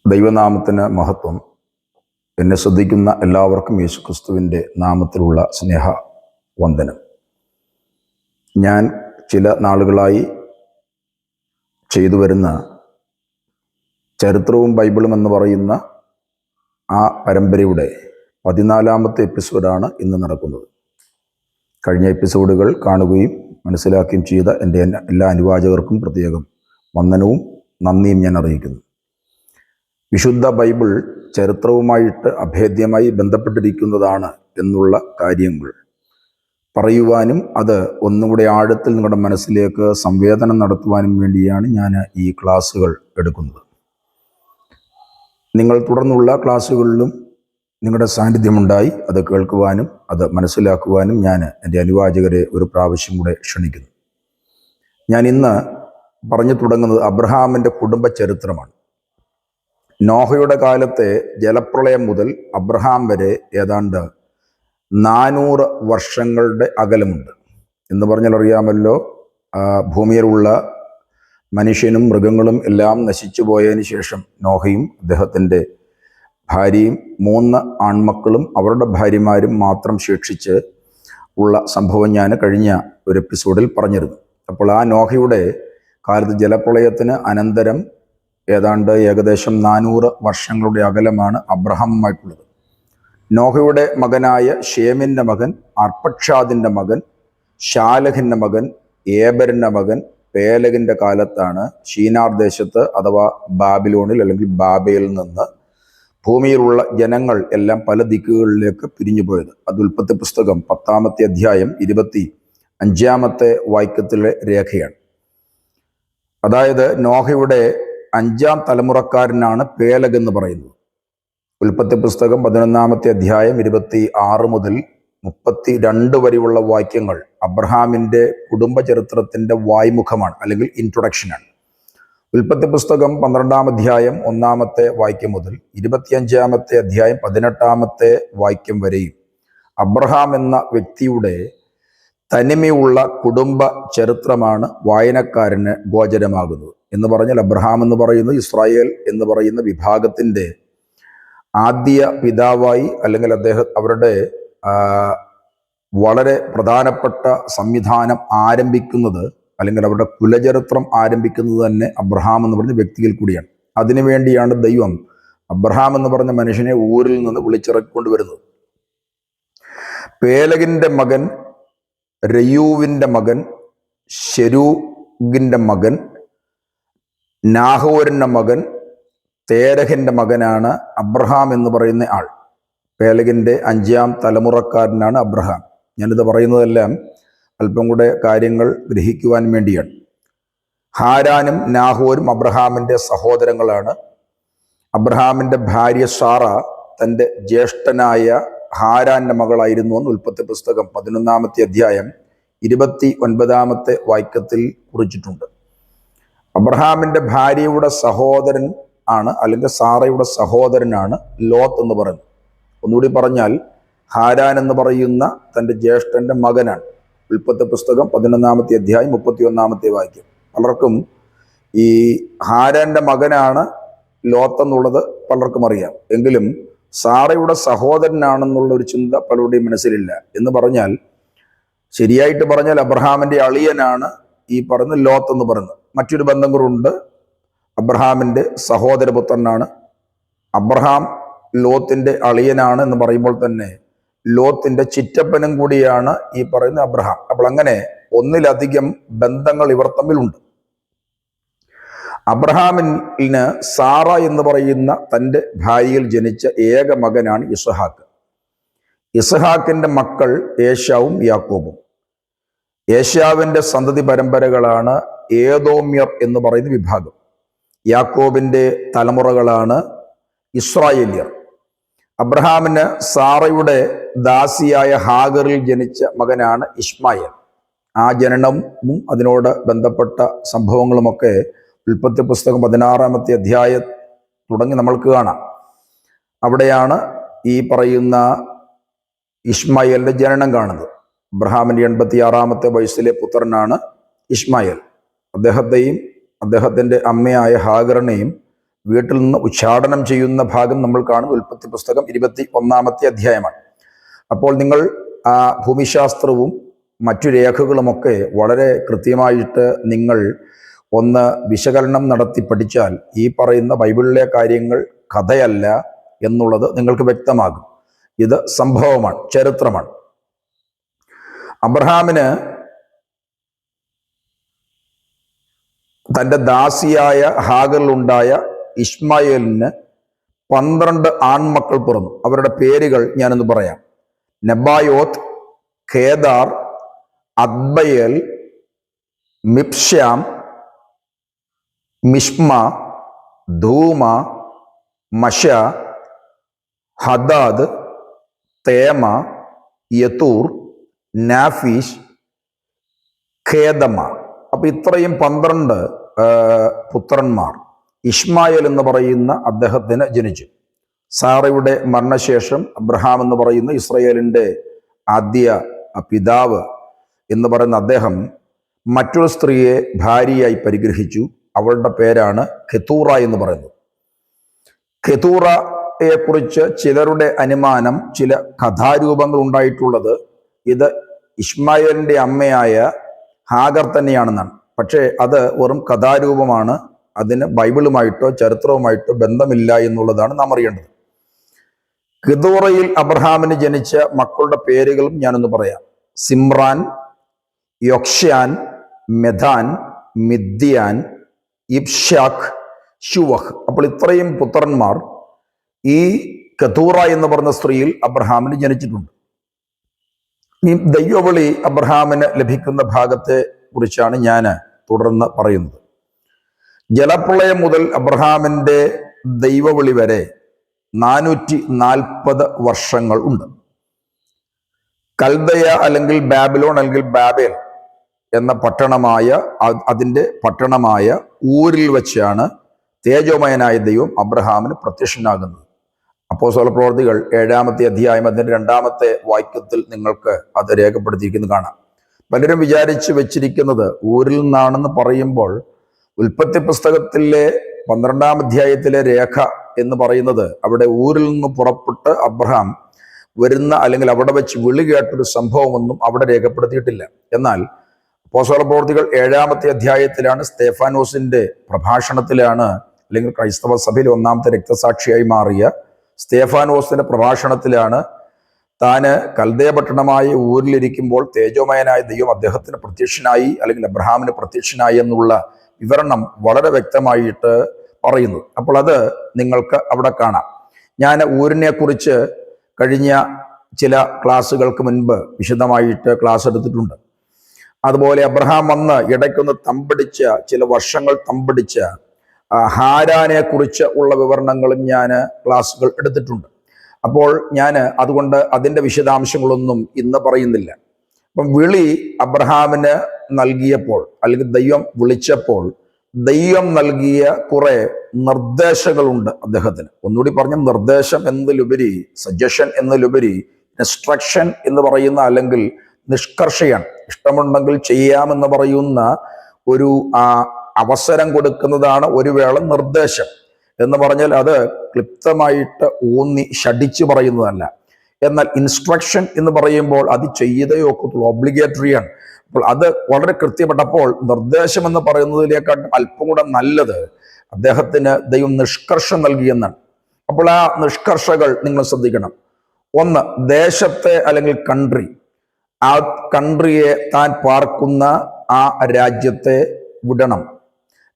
ദൈവനാമത്തിന് മഹത്വം. എന്നെ ശ്രദ്ധിക്കുന്ന എല്ലാവർക്കും യേശുക്രിസ്തുവിൻ്റെ നാമത്തിലുള്ള സ്നേഹ വന്ദനം. ഞാൻ ചില നാളുകളായി ചെയ്തു വരുന്ന ചരിത്രവും ബൈബിളും എന്ന് പറയുന്ന ആ പരമ്പരയുടെ 14-ാമത്തെ എപ്പിസോഡാണ് ഇന്ന് നടക്കുന്നത്. കഴിഞ്ഞ എപ്പിസോഡുകൾ കാണുകയും മനസ്സിലാക്കുകയും ചെയ്ത എൻ്റെ എല്ലാ അനുവാചകർക്കും പ്രത്യേകം വന്ദനവും നന്ദിയും ഞാൻ അറിയിക്കുന്നു. വിശുദ്ധ ബൈബിൾ ചരിത്രവുമായിട്ട് അഭേദ്യമായി ബന്ധപ്പെട്ടിരിക്കുന്നതാണ് എന്നുള്ള കാര്യങ്ങൾ പറയുവാനും അത് ഒന്നുകൂടെ ആഴത്തിൽ നിങ്ങളുടെ മനസ്സിലേക്ക് സംവേദനം നടത്തുവാനും വേണ്ടിയാണ് ഞാൻ ഈ ക്ലാസ്സുകൾ എടുക്കുന്നത്. നിങ്ങൾ തുടർന്നുള്ള ക്ലാസ്സുകളിലും നിങ്ങളുടെ സാന്നിധ്യമുണ്ടായി അത് കേൾക്കുവാനും അത് മനസ്സിലാക്കുവാനും ഞാൻ എൻ്റെ അനുവാചകരെ ഒരു പ്രാവശ്യം കൂടെ ക്ഷണിക്കുന്നു. ഞാൻ ഇന്ന് പറഞ്ഞു തുടങ്ങുന്നത് അബ്രഹാമിൻ്റെ കുടുംബ ചരിത്രമാണ്. നോഹയുടെ കാലത്തെ ജലപ്രളയം മുതൽ അബ്രഹാം വരെ ഏതാണ്ട് 400 വർഷങ്ങളുടെ അകലമുണ്ട് എന്ന് പറഞ്ഞാൽ അറിയാമല്ലോ. ഭൂമിയിലുള്ള മനുഷ്യനും മൃഗങ്ങളും എല്ലാം നശിച്ചു പോയതിന് ശേഷം നോഹയും അദ്ദേഹത്തിൻ്റെ ഭാര്യയും 3 ആൺമക്കളും അവരുടെ ഭാര്യമാരും മാത്രം ശേഷിച്ച് ഉള്ള സംഭവം ഞാൻ കഴിഞ്ഞ ഒരു എപ്പിസോഡിൽ പറഞ്ഞിരുന്നു. അപ്പോൾ ആ നോഹയുടെ കാലത്ത് ജലപ്രളയത്തിന് അനന്തരം ഏകദേശം 400 വർഷങ്ങളുടെ അകലമാണ് അബ്രഹാമുമായിട്ടുള്ളത്. നോഹയുടെ മകനായ ഷേമിൻ്റെ മകൻ, അർപ്പക്ഷാദിൻ്റെ മകൻ, ശാലഹിൻ്റെ മകൻ, ഏബരിൻ്റെ മകൻ പേലഗിൻ്റെ കാലത്താണ് ഷീനാർ ദേശത്ത് അഥവാ ബാബിലോണിൽ അല്ലെങ്കിൽ ബാബയിൽ നിന്ന് ഭൂമിയിലുള്ള ജനങ്ങൾ എല്ലാം പല ദിക്കുകളിലേക്ക് പിരിഞ്ഞു പോയത്. അത് ഉൽപ്പത്തി പുസ്തകം 10-ാമത്തെ അധ്യായം 25-ാമത്തെ വാക്യത്തിലെ രേഖയാണ്. അതായത് നോഹയുടെ 5-ാം തലമുറക്കാരനാണ് പേലഗ് എന്ന് പറയുന്നത്. ഉൽപ്പത്തി പുസ്തകം 11-ാമത്തെ അധ്യായം 26 മുതൽ 32 വരെയുള്ള വാക്യങ്ങൾ അബ്രഹാമിൻ്റെ കുടുംബ ചരിത്രത്തിൻ്റെ വായ്മുഖമാണ് അല്ലെങ്കിൽ ഇൻട്രൊഡക്ഷനാണ്. ഉൽപ്പത്തി പുസ്തകം 12-ാം അധ്യായം 1-ാമത്തെ വാക്യം മുതൽ 25-ാമത്തെ അധ്യായം 18-ാമത്തെ വാക്യം വരെയും അബ്രഹാം എന്ന വ്യക്തിയുടെ തനിമയുള്ള കുടുംബ ചരിത്രമാണ് വായനക്കാരന് ഗോചരമാകുന്നത്. എന്ന് പറഞ്ഞാൽ അബ്രഹാം എന്ന് പറയുന്നത് ഇസ്രായേൽ എന്ന് പറയുന്ന വിഭാഗത്തിൻ്റെ ആദ്യ പിതാവായി അല്ലെങ്കിൽ അവരുടെ വളരെ പ്രധാനപ്പെട്ട സംവിധാനം ആരംഭിക്കുന്നത് അല്ലെങ്കിൽ അവരുടെ കുലചരിത്രം ആരംഭിക്കുന്നത് തന്നെ അബ്രഹാം എന്ന് പറഞ്ഞ വ്യക്തിയിൽ കൂടിയാണ്. അതിനുവേണ്ടിയാണ് ദൈവം അബ്രഹാം എന്ന് പറഞ്ഞ മനുഷ്യനെ ഊരിൽ നിന്ന് വിളിച്ചിറക്കൊണ്ടുവരുന്നത്. പേലഗിൻ്റെ മകൻ, രയൂവിൻ്റെ മകൻ, ശെരൂഗിൻ്റെ മകൻ, നാഹോരിൻ്റെ മകൻ, തേരഹിൻ്റെ മകനാണ് അബ്രഹാം എന്ന് പറയുന്ന ആൾ. പേലഗിൻ്റെ 5-ാം തലമുറക്കാരനാണ് അബ്രഹാം. ഞാനിത് പറയുന്നതെല്ലാം അല്പം കൂടെ കാര്യങ്ങൾ ഗ്രഹിക്കുവാൻ വേണ്ടിയാണ്. ഹാരാനും നാഹോരും അബ്രഹാമിൻ്റെ സഹോദരങ്ങളാണ്. അബ്രഹാമിൻ്റെ ഭാര്യ സാറ തൻ്റെ ജ്യേഷ്ഠനായ ഹാരാൻ്റെ മകളായിരുന്നു എന്ന് ഉൽപ്പത്തി പുസ്തകം 11-ാമത്തെ അധ്യായം 29-ാമത്തെ വാക്യത്തിൽ കുറിച്ചിട്ടുണ്ട്. അബ്രഹാമിൻ്റെ ഭാര്യയുടെ സഹോദരൻ ആണ് അല്ലെങ്കിൽ സാറയുടെ സഹോദരനാണ് ലോത്ത് എന്ന് പറയുന്നത്. ഒന്നുകൂടി പറഞ്ഞാൽ ഹാരാൻ എന്ന് പറയുന്ന തൻ്റെ ജ്യേഷ്ഠൻ്റെ മകനാണ്. ഉൽപ്പത്തി പുസ്തകം 11-ാമത്തെ അധ്യായം 31-ാമത്തെ വാക്യം. പലർക്കും ഈ ഹാരാൻ്റെ മകനാണ് ലോത്ത് എന്നുള്ളത് പലർക്കും അറിയാം. എങ്കിലും സാറയുടെ സഹോദരനാണെന്നുള്ള ഒരു ചിന്ത പലരുടെയും മനസ്സിലില്ല. എന്ന് പറഞ്ഞാൽ ശരിയായിട്ട് പറഞ്ഞാൽ അബ്രഹാമിൻ്റെ അളിയനാണ് ഈ പറയുന്ന ലോത്ത് എന്ന് പറയുന്നത്. മറ്റൊരു ബന്ധം കൂറുണ്ട്. അബ്രഹാമിൻ്റെ സഹോദരപുത്രനാണ്. അബ്രഹാം ലോത്തിൻ്റെ അളിയനാണ് എന്ന് പറയുമ്പോൾ തന്നെ ലോത്തിൻ്റെ ചിറ്റപ്പനും കൂടിയാണ് ഈ പറയുന്ന അബ്രഹാം. അപ്പോൾ അങ്ങനെ ഒന്നിലധികം ബന്ധങ്ങൾ ഇവർ തമ്മിലുണ്ട്. അബ്രഹാമിന് സാറ എന്ന് പറയുന്ന തൻ്റെ ഭാര്യയിൽ ജനിച്ച ഏക മകനാണ് ഇസ്ഹാക്ക്. ഇസ്ഹാക്കിൻ്റെ മക്കൾ ഏശാവും യാക്കോബും. ഏശാവിൻ്റെ സന്തതി പരമ്പരകളാണ് ഏദോമ്യർ എന്ന് പറയുന്ന വിഭാഗം. യാക്കോബിൻ്റെ തലമുറകളാണ് ഇസ്രായേല്യർ. അബ്രഹാമിന് സാറയുടെ ദാസിയായ ഹാഗറിൽ ജനിച്ച മകനാണ് ഇശ്മായേൽ. ആ ജനനവും അതിനോട് ബന്ധപ്പെട്ട സംഭവങ്ങളുമൊക്കെ ഉൽപ്പത്തി പുസ്തകം 16-ാമത്തെ അധ്യായം തുടങ്ങി നമ്മൾക്ക് കാണാം. അവിടെയാണ് ഈ പറയുന്ന ഇശ്മായേലിൻ്റെ ജനനം കാണുന്നത്. അബ്രഹാമിൻ്റെ 86-ാമത്തെ വയസ്സിലെ പുത്രനാണ് ഇശ്മായേൽ. അദ്ദേഹത്തെയും അദ്ദേഹത്തിൻ്റെ അമ്മയായ ഹാഗറിനെയും വീട്ടിൽ നിന്ന് ഉച്ചാടനം ചെയ്യുന്ന ഭാഗം നമ്മൾ കാണുന്ന ഉൽപ്പത്തി പുസ്തകം 21-ാമത്തെ അധ്യായമാണ്. അപ്പോൾ നിങ്ങൾ ആ ഭൂമിശാസ്ത്രവും മറ്റു രേഖകളുമൊക്കെ വളരെ കൃത്യമായിട്ട് നിങ്ങൾ ഒന്ന് വിശകലനം നടത്തി പഠിച്ചാൽ ഈ പറയുന്ന ബൈബിളിലെ കാര്യങ്ങൾ കഥയല്ല എന്നുള്ളത് നിങ്ങൾക്ക് വ്യക്തമാകും. ഇത് സംഭവമാണ്, ചരിത്രമാണ്. അബ്രഹാമിന് തൻ്റെ ദാസിയായ ഹാഗറിലുണ്ടായ ഇശ്മായേലിന് 12 ആൺമക്കൾ പിറന്നു. അവരുടെ പേരുകൾ ഞാനൊന്ന് പറയാം. Nebaioth, Kedar, Adbeel, Mibsam, Mishma, Dumah, Massa, Hadad, Tema, Jetur, Naphish, Kedemah. അപ്പൊ ഇത്രയും 12 പുത്രന്മാർ ഇഷ്മായേൽ എന്ന് പറയുന്ന അദ്ദേഹത്തിന് ജനിച്ചു. സാറയുടെ മരണശേഷം അബ്രഹാം എന്ന് പറയുന്ന ഇസ്രായേലിൻ്റെ ആദ്യ പിതാവ് എന്ന് പറയുന്ന അദ്ദേഹം മറ്റൊരു സ്ത്രീയെ ഭാര്യയായി പരിഗ്രഹിച്ചു. അവളുടെ പേരാണ് ഖെതൂറ എന്ന് പറയുന്നത്. ഖെതൂറയെ കുറിച്ച് ചിലരുടെ അനുമാനം, ചില കഥാരൂപങ്ങൾ ഉണ്ടായിട്ടുള്ളത് ഇത് ഇഷ്മായേലിൻ്റെ അമ്മയായ ഹാഗർ തന്നെയാണെന്നാണ്. പക്ഷേ അത് വെറും കഥാരൂപമാണ്. അതിന് ബൈബിളുമായിട്ടോ ചരിത്രവുമായിട്ടോ ബന്ധമില്ല എന്നുള്ളതാണ് നാം അറിയേണ്ടത്. ഖെതൂറയിൽ അബ്രഹാമിന് ജനിച്ച മക്കളുടെ പേരുകളും ഞാനൊന്ന് പറയാം. സിമ്രാൻ, യൊക്ഷ്യാൻ, മെഥാൻ, മിദ്യാൻ, ഇബ്ഷാഖ്, ശുവഹ്. അപ്പോൾ ഇത്രയും പുത്രന്മാർ ഈ ഖെതൂറ എന്ന് പറഞ്ഞ സ്ത്രീയിൽ അബ്രഹാമിന് ജനിച്ചിട്ടുണ്ട്. ഈ ദൈവവിളി അബ്രഹാമിന് ലഭിക്കുന്ന ഭാഗത്തെ കുറിച്ചാണ് ഞാൻ തുടർന്ന് പറയുന്നത്. ജലപ്രളയം മുതൽ അബ്രഹാമിൻ്റെ ദൈവവിളി വരെ 440 വർഷങ്ങൾ ഉണ്ട്. കൽദയ അല്ലെങ്കിൽ ബാബിലോൺ അല്ലെങ്കിൽ ബാബേൽ എന്ന അതിൻ്റെ പട്ടണമായ ഊരിൽ വെച്ചാണ് തേജോമയനായ ദൈവം അബ്രഹാമിന് പ്രത്യക്ഷനാകുന്നത്. അപ്പോസ്തല പ്രവൃത്തികൾ 7-ാമത്തെ അധ്യായം അതിൻ്റെ 2-ാമത്തെ വാക്യത്തിൽ നിങ്ങൾക്ക് അത് രേഖപ്പെടുത്തിയിരിക്കുന്നത് കാണാം. പലരും വിചാരിച്ച് വെച്ചിരിക്കുന്നത് ഊരിൽ നിന്നാണെന്ന് പറയുമ്പോൾ ഉൽപ്പത്തി പുസ്തകത്തിലെ 12-ാം അധ്യായത്തിലെ രേഖ എന്ന് പറയുന്നത് അവിടെ ഊരിൽ നിന്ന് പുറപ്പെട്ട് അബ്രഹാം വരുന്ന അല്ലെങ്കിൽ അവിടെ വെച്ച് വിളി കേട്ടൊരു സംഭവമൊന്നും അവിടെ രേഖപ്പെടുത്തിയിട്ടില്ല. എന്നാൽ അപ്പോസ്തല പ്രവൃത്തികൾ 7-ാമത്തെ അധ്യായത്തിലാണ്, സ്തേഫാനോസിന്റെ പ്രഭാഷണത്തിലാണ്, അല്ലെങ്കിൽ ക്രൈസ്തവ സഭയിൽ 1-ാമത്തെ രക്തസാക്ഷിയായി മാറിയ സ്തേഫാനോസിന്റെ പ്രഭാഷണത്തിലാണ് താന് കൽദയ പട്ടണമായ ഊരിലിരിക്കുമ്പോൾ തേജോമയനായ ദൈവം അദ്ദേഹത്തിന് പ്രത്യക്ഷനായി അല്ലെങ്കിൽ അബ്രഹാമിന് പ്രത്യക്ഷനായി എന്നുള്ള വിവരണം വളരെ വ്യക്തമായിട്ട് പറയുന്നു. അപ്പോൾ അത് നിങ്ങൾക്ക് അവിടെ കാണാം. ഞാൻ ഊരിനെ കുറിച്ച് കഴിഞ്ഞ ചില ക്ലാസ്സുകൾക്ക് മുൻപ് വിശദമായിട്ട് ക്ലാസ് എടുത്തിട്ടുണ്ട്. അതുപോലെ അബ്രഹാം വന്ന് ഇടയ്ക്കൊന്ന് തമ്പടിച്ച ചില വർഷങ്ങൾ തമ്പടിച്ച ഹാരാനെ കുറിച്ച് ഉള്ള വിവരണങ്ങളും ഞാൻ ക്ലാസ്സുകൾ എടുത്തിട്ടുണ്ട്. അപ്പോൾ ഞാൻ അതുകൊണ്ട് അതിൻ്റെ വിശദാംശങ്ങളൊന്നും ഇന്ന് പറയുന്നില്ല. അപ്പം വിളി അബ്രഹാമിന് നൽകിയപ്പോൾ അല്ലെങ്കിൽ ദൈവം വിളിച്ചപ്പോൾ ദൈവം നൽകിയ കുറെ നിർദ്ദേശങ്ങളുണ്ട് അദ്ദേഹത്തിന്. ഒന്നുകൂടി പറഞ്ഞ നിർദ്ദേശം എന്നതിലുപരി, സജഷൻ എന്നതിലുപരി ഇൻസ്ട്രക്ഷൻ എന്ന് പറയുന്ന അല്ലെങ്കിൽ നിഷ്കർഷയാണ്, ഇഷ്ടമുണ്ടെങ്കിൽ ചെയ്യാമെന്ന് പറയുന്ന ഒരു അവസരം കൊടുക്കുന്നതാണ് ഒരു വേള നിർദ്ദേശം എന്ന് പറഞ്ഞാൽ അത് ക്ലിപ്തമായിട്ട് ഊന്നി ഷടിച്ച് പറയുന്നതല്ല. എന്നാൽ ഇൻസ്ട്രക്ഷൻ എന്ന് പറയുമ്പോൾ അത് ചെയ്തേ ഒക്കത്തുള്ളൂ, ഒബ്ലിഗേറ്ററിയാണ്. അപ്പോൾ അത് വളരെ കൃത്യപ്പെട്ടപ്പോൾ നിർദ്ദേശം എന്ന് പറയുന്നതിലേക്കാട്ടും അല്പം കൂടെ നല്ലത് അദ്ദേഹത്തിന് ദൈവം നിഷ്കർഷം നൽകിയെന്നാണ്. അപ്പോൾ ആ നിഷ്കർഷകൾ നിങ്ങൾ ശ്രദ്ധിക്കണം. ഒന്ന്, ദേശത്തെ അല്ലെങ്കിൽ കൺട്രി, ആ കൺട്രിയെ താൻ പാർക്കുന്ന ആ രാജ്യത്തെ വിടണം.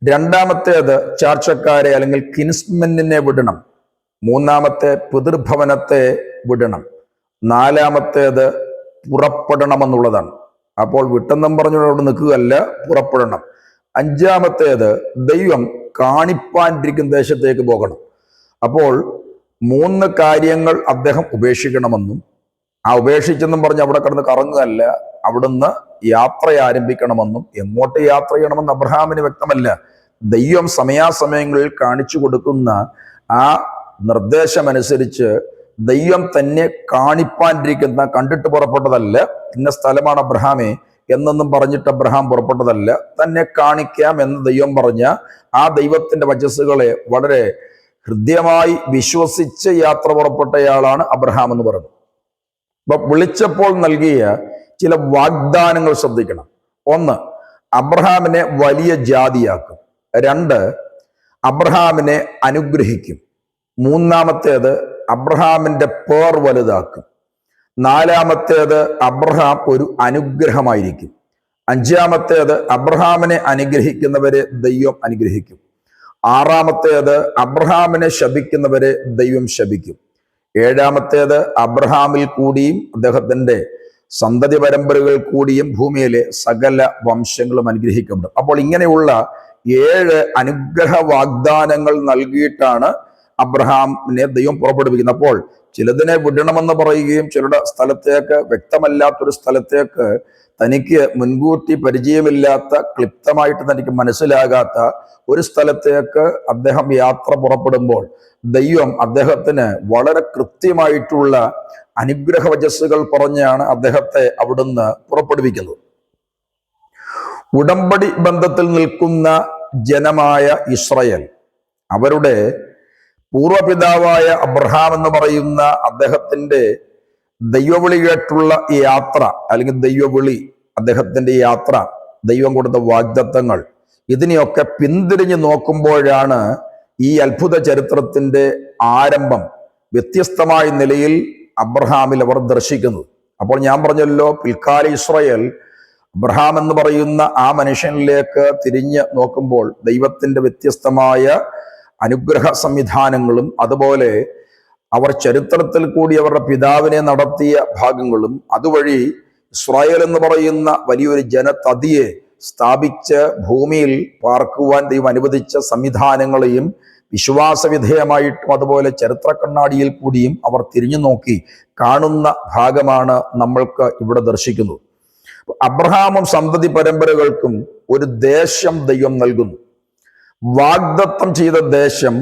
രണ്ടാമത്തേത് ചാർച്ചക്കാരെ അല്ലെങ്കിൽ കിൻസ്മെന്നിനെ വിടണം. മൂന്നാമത്തെ പിതൃഭവനത്തെ വിടണം. നാലാമത്തേത് പുറപ്പെടണമെന്നുള്ളതാണ്. അപ്പോൾ വിട്ടെന്നും പറഞ്ഞുകൊണ്ട് നിൽക്കുകയല്ല, പുറപ്പെടണം. അഞ്ചാമത്തേത് ദൈവം കാണിപ്പാനിരിക്കുന്ന ദേശത്തേക്ക് പോകണം. അപ്പോൾ 3 കാര്യങ്ങൾ അദ്ദേഹം ഉപേക്ഷിക്കണമെന്നും, ആ ഉപേക്ഷിച്ചെന്നും പറഞ്ഞ് അവിടെ കിടന്ന് കറങ്ങുകയല്ല, അവിടുന്ന് യാത്ര ആരംഭിക്കണമെന്നും. എങ്ങോട്ട് യാത്ര ചെയ്യണമെന്ന് അബ്രഹാമിന് വ്യക്തമല്ല. ദൈവം സമയാസമയങ്ങളിൽ കാണിച്ചു കൊടുക്കുന്ന ആ നിർദ്ദേശമനുസരിച്ച് ദൈവം തന്നെ കാണിപ്പാനിരിക്കുന്ന, കണ്ടിട്ട് പുറപ്പെട്ടതല്ല ഇന്ന സ്ഥലമാണ് അബ്രഹാമെ, എന്നൊന്നും പറഞ്ഞിട്ട് അബ്രഹാം പുറപ്പെട്ടതല്ല. തന്നെ കാണിക്കാം എന്ന് ദൈവം പറഞ്ഞ ആ ദൈവത്തിന്റെ വചസ്സുകളെ വളരെ ഹൃദ്യമായി വിശ്വസിച്ച് യാത്ര പുറപ്പെട്ടയാളാണ് അബ്രഹാം എന്ന് പറയുന്നത്. അപ്പൊ വിളിച്ചപ്പോൾ നൽകിയ ചില വാഗ്ദാനങ്ങൾ ശ്രദ്ധിക്കണം. ഒന്ന്, അബ്രഹാമിനെ വലിയ ജാതിയാക്കും. രണ്ട്, അബ്രഹാമിനെ അനുഗ്രഹിക്കും. മൂന്നാമത്തേത്, അബ്രഹാമിന്റെ പേർ വലുതാക്കും. നാലാമത്തേത്, അബ്രഹാം ഒരു അനുഗ്രഹമായിരിക്കും. അഞ്ചാമത്തേത്, അബ്രഹാമിനെ അനുഗ്രഹിക്കുന്നവരെ ദൈവം അനുഗ്രഹിക്കും. ആറാമത്തേത്, അബ്രഹാമിനെ ശപിക്കുന്നവരെ ദൈവം ശപിക്കും. ഏഴാമത്തേത്, അബ്രഹാമിൽ കൂടിയും അദ്ദേഹത്തിന്റെ സന്തതി പരമ്പരകൾ കൂടിയും ഭൂമിയിലെ സകല വംശങ്ങളും അനുഗ്രഹിക്കപ്പെടും. അപ്പോൾ ഇങ്ങനെയുള്ള 7 അനുഗ്രഹ വാഗ്ദാനങ്ങൾ നൽകിയിട്ടാണ് അബ്രഹാമിനെ ദൈവം പുറപ്പെടുവിക്കുന്നത്. അപ്പോൾ ചിലതിനെ വിടണമെന്ന് പറയുകയും ചിലരുടെ സ്ഥലത്തേക്ക്, വ്യക്തമല്ലാത്തൊരു സ്ഥലത്തേക്ക്, തനിക്ക് മുൻകൂട്ടി പരിചയമില്ലാത്ത, ക്ലിപ്തമായിട്ട് തനിക്ക് മനസ്സിലാകാത്ത ഒരു സ്ഥലത്തേക്ക് അദ്ദേഹം യാത്ര പുറപ്പെടുമ്പോൾ ദൈവം അദ്ദേഹത്തിന് വളരെ കൃത്യമായിട്ടുള്ള അനുഗ്രഹ വചസ്സുകൾ പറഞ്ഞാണ് അദ്ദേഹത്തെ അവിടുന്ന് പുറപ്പെടുവിക്കുന്നത്. ഉടമ്പടി ബന്ധത്തിൽ നിൽക്കുന്ന ജനമായ ഇസ്രായേൽ, അവരുടെ പൂർവപിതാവായ അബ്രഹാം എന്ന് പറയുന്ന അദ്ദേഹത്തിന്റെ ദൈവവിളി കേട്ടുള്ള ഈ യാത്ര, അല്ലെങ്കിൽ ദൈവവിളി, അദ്ദേഹത്തിന്റെ യാത്ര, ദൈവം കൊടുത്ത വാഗ്ദത്തങ്ങൾ, ഇതിനെയൊക്കെ പിന്തിരിഞ്ഞ് നോക്കുമ്പോഴാണ് ഈ അത്ഭുത ചരിത്രത്തിന്റെ ആരംഭം വ്യത്യസ്തമായ നിലയിൽ അബ്രഹാമിൽ അവർ ദർശിക്കുന്നത്. അപ്പോൾ ഞാൻ പറഞ്ഞല്ലോ, പിൽക്കാല ഇസ്രായേൽ അബ്രഹാം എന്ന് പറയുന്ന ആ മനുഷ്യനിലേക്ക് തിരിഞ്ഞ് നോക്കുമ്പോൾ ദൈവത്തിന്റെ വ്യത്യസ്തമായ അനുഗ്രഹ സംവിധാനങ്ങളും അതുപോലെ അവർ ചരിത്രത്തിൽ കൂടി അവരുടെ പിതാവിനെ നടത്തിയ ഭാഗങ്ങളും അതുവഴി ഇസ്രായേൽ എന്ന് പറയുന്ന വലിയൊരു ജനതതിയെ സ്ഥാപിച്ച് ഭൂമിയിൽ പാർക്കുവാൻ ദൈവം അനുവദിച്ച സംവിധാനങ്ങളെയും വിശ്വാസവിധേയമായിട്ടും അതുപോലെ ചരിത്ര കണ്ണാടിയിൽ കൂടിയും അവർ തിരിഞ്ഞു നോക്കി കാണുന്ന ഭാഗമാണ് നമ്മൾക്ക് ഇവിടെ ദർശിക്കുന്നത്. അബ്രഹാമും സന്തതി പരമ്പരകൾക്കും ഒരു ദേശം ദൈവം നൽകുന്നു. വാഗ്ദത്തം ചെയ്ത ദേശം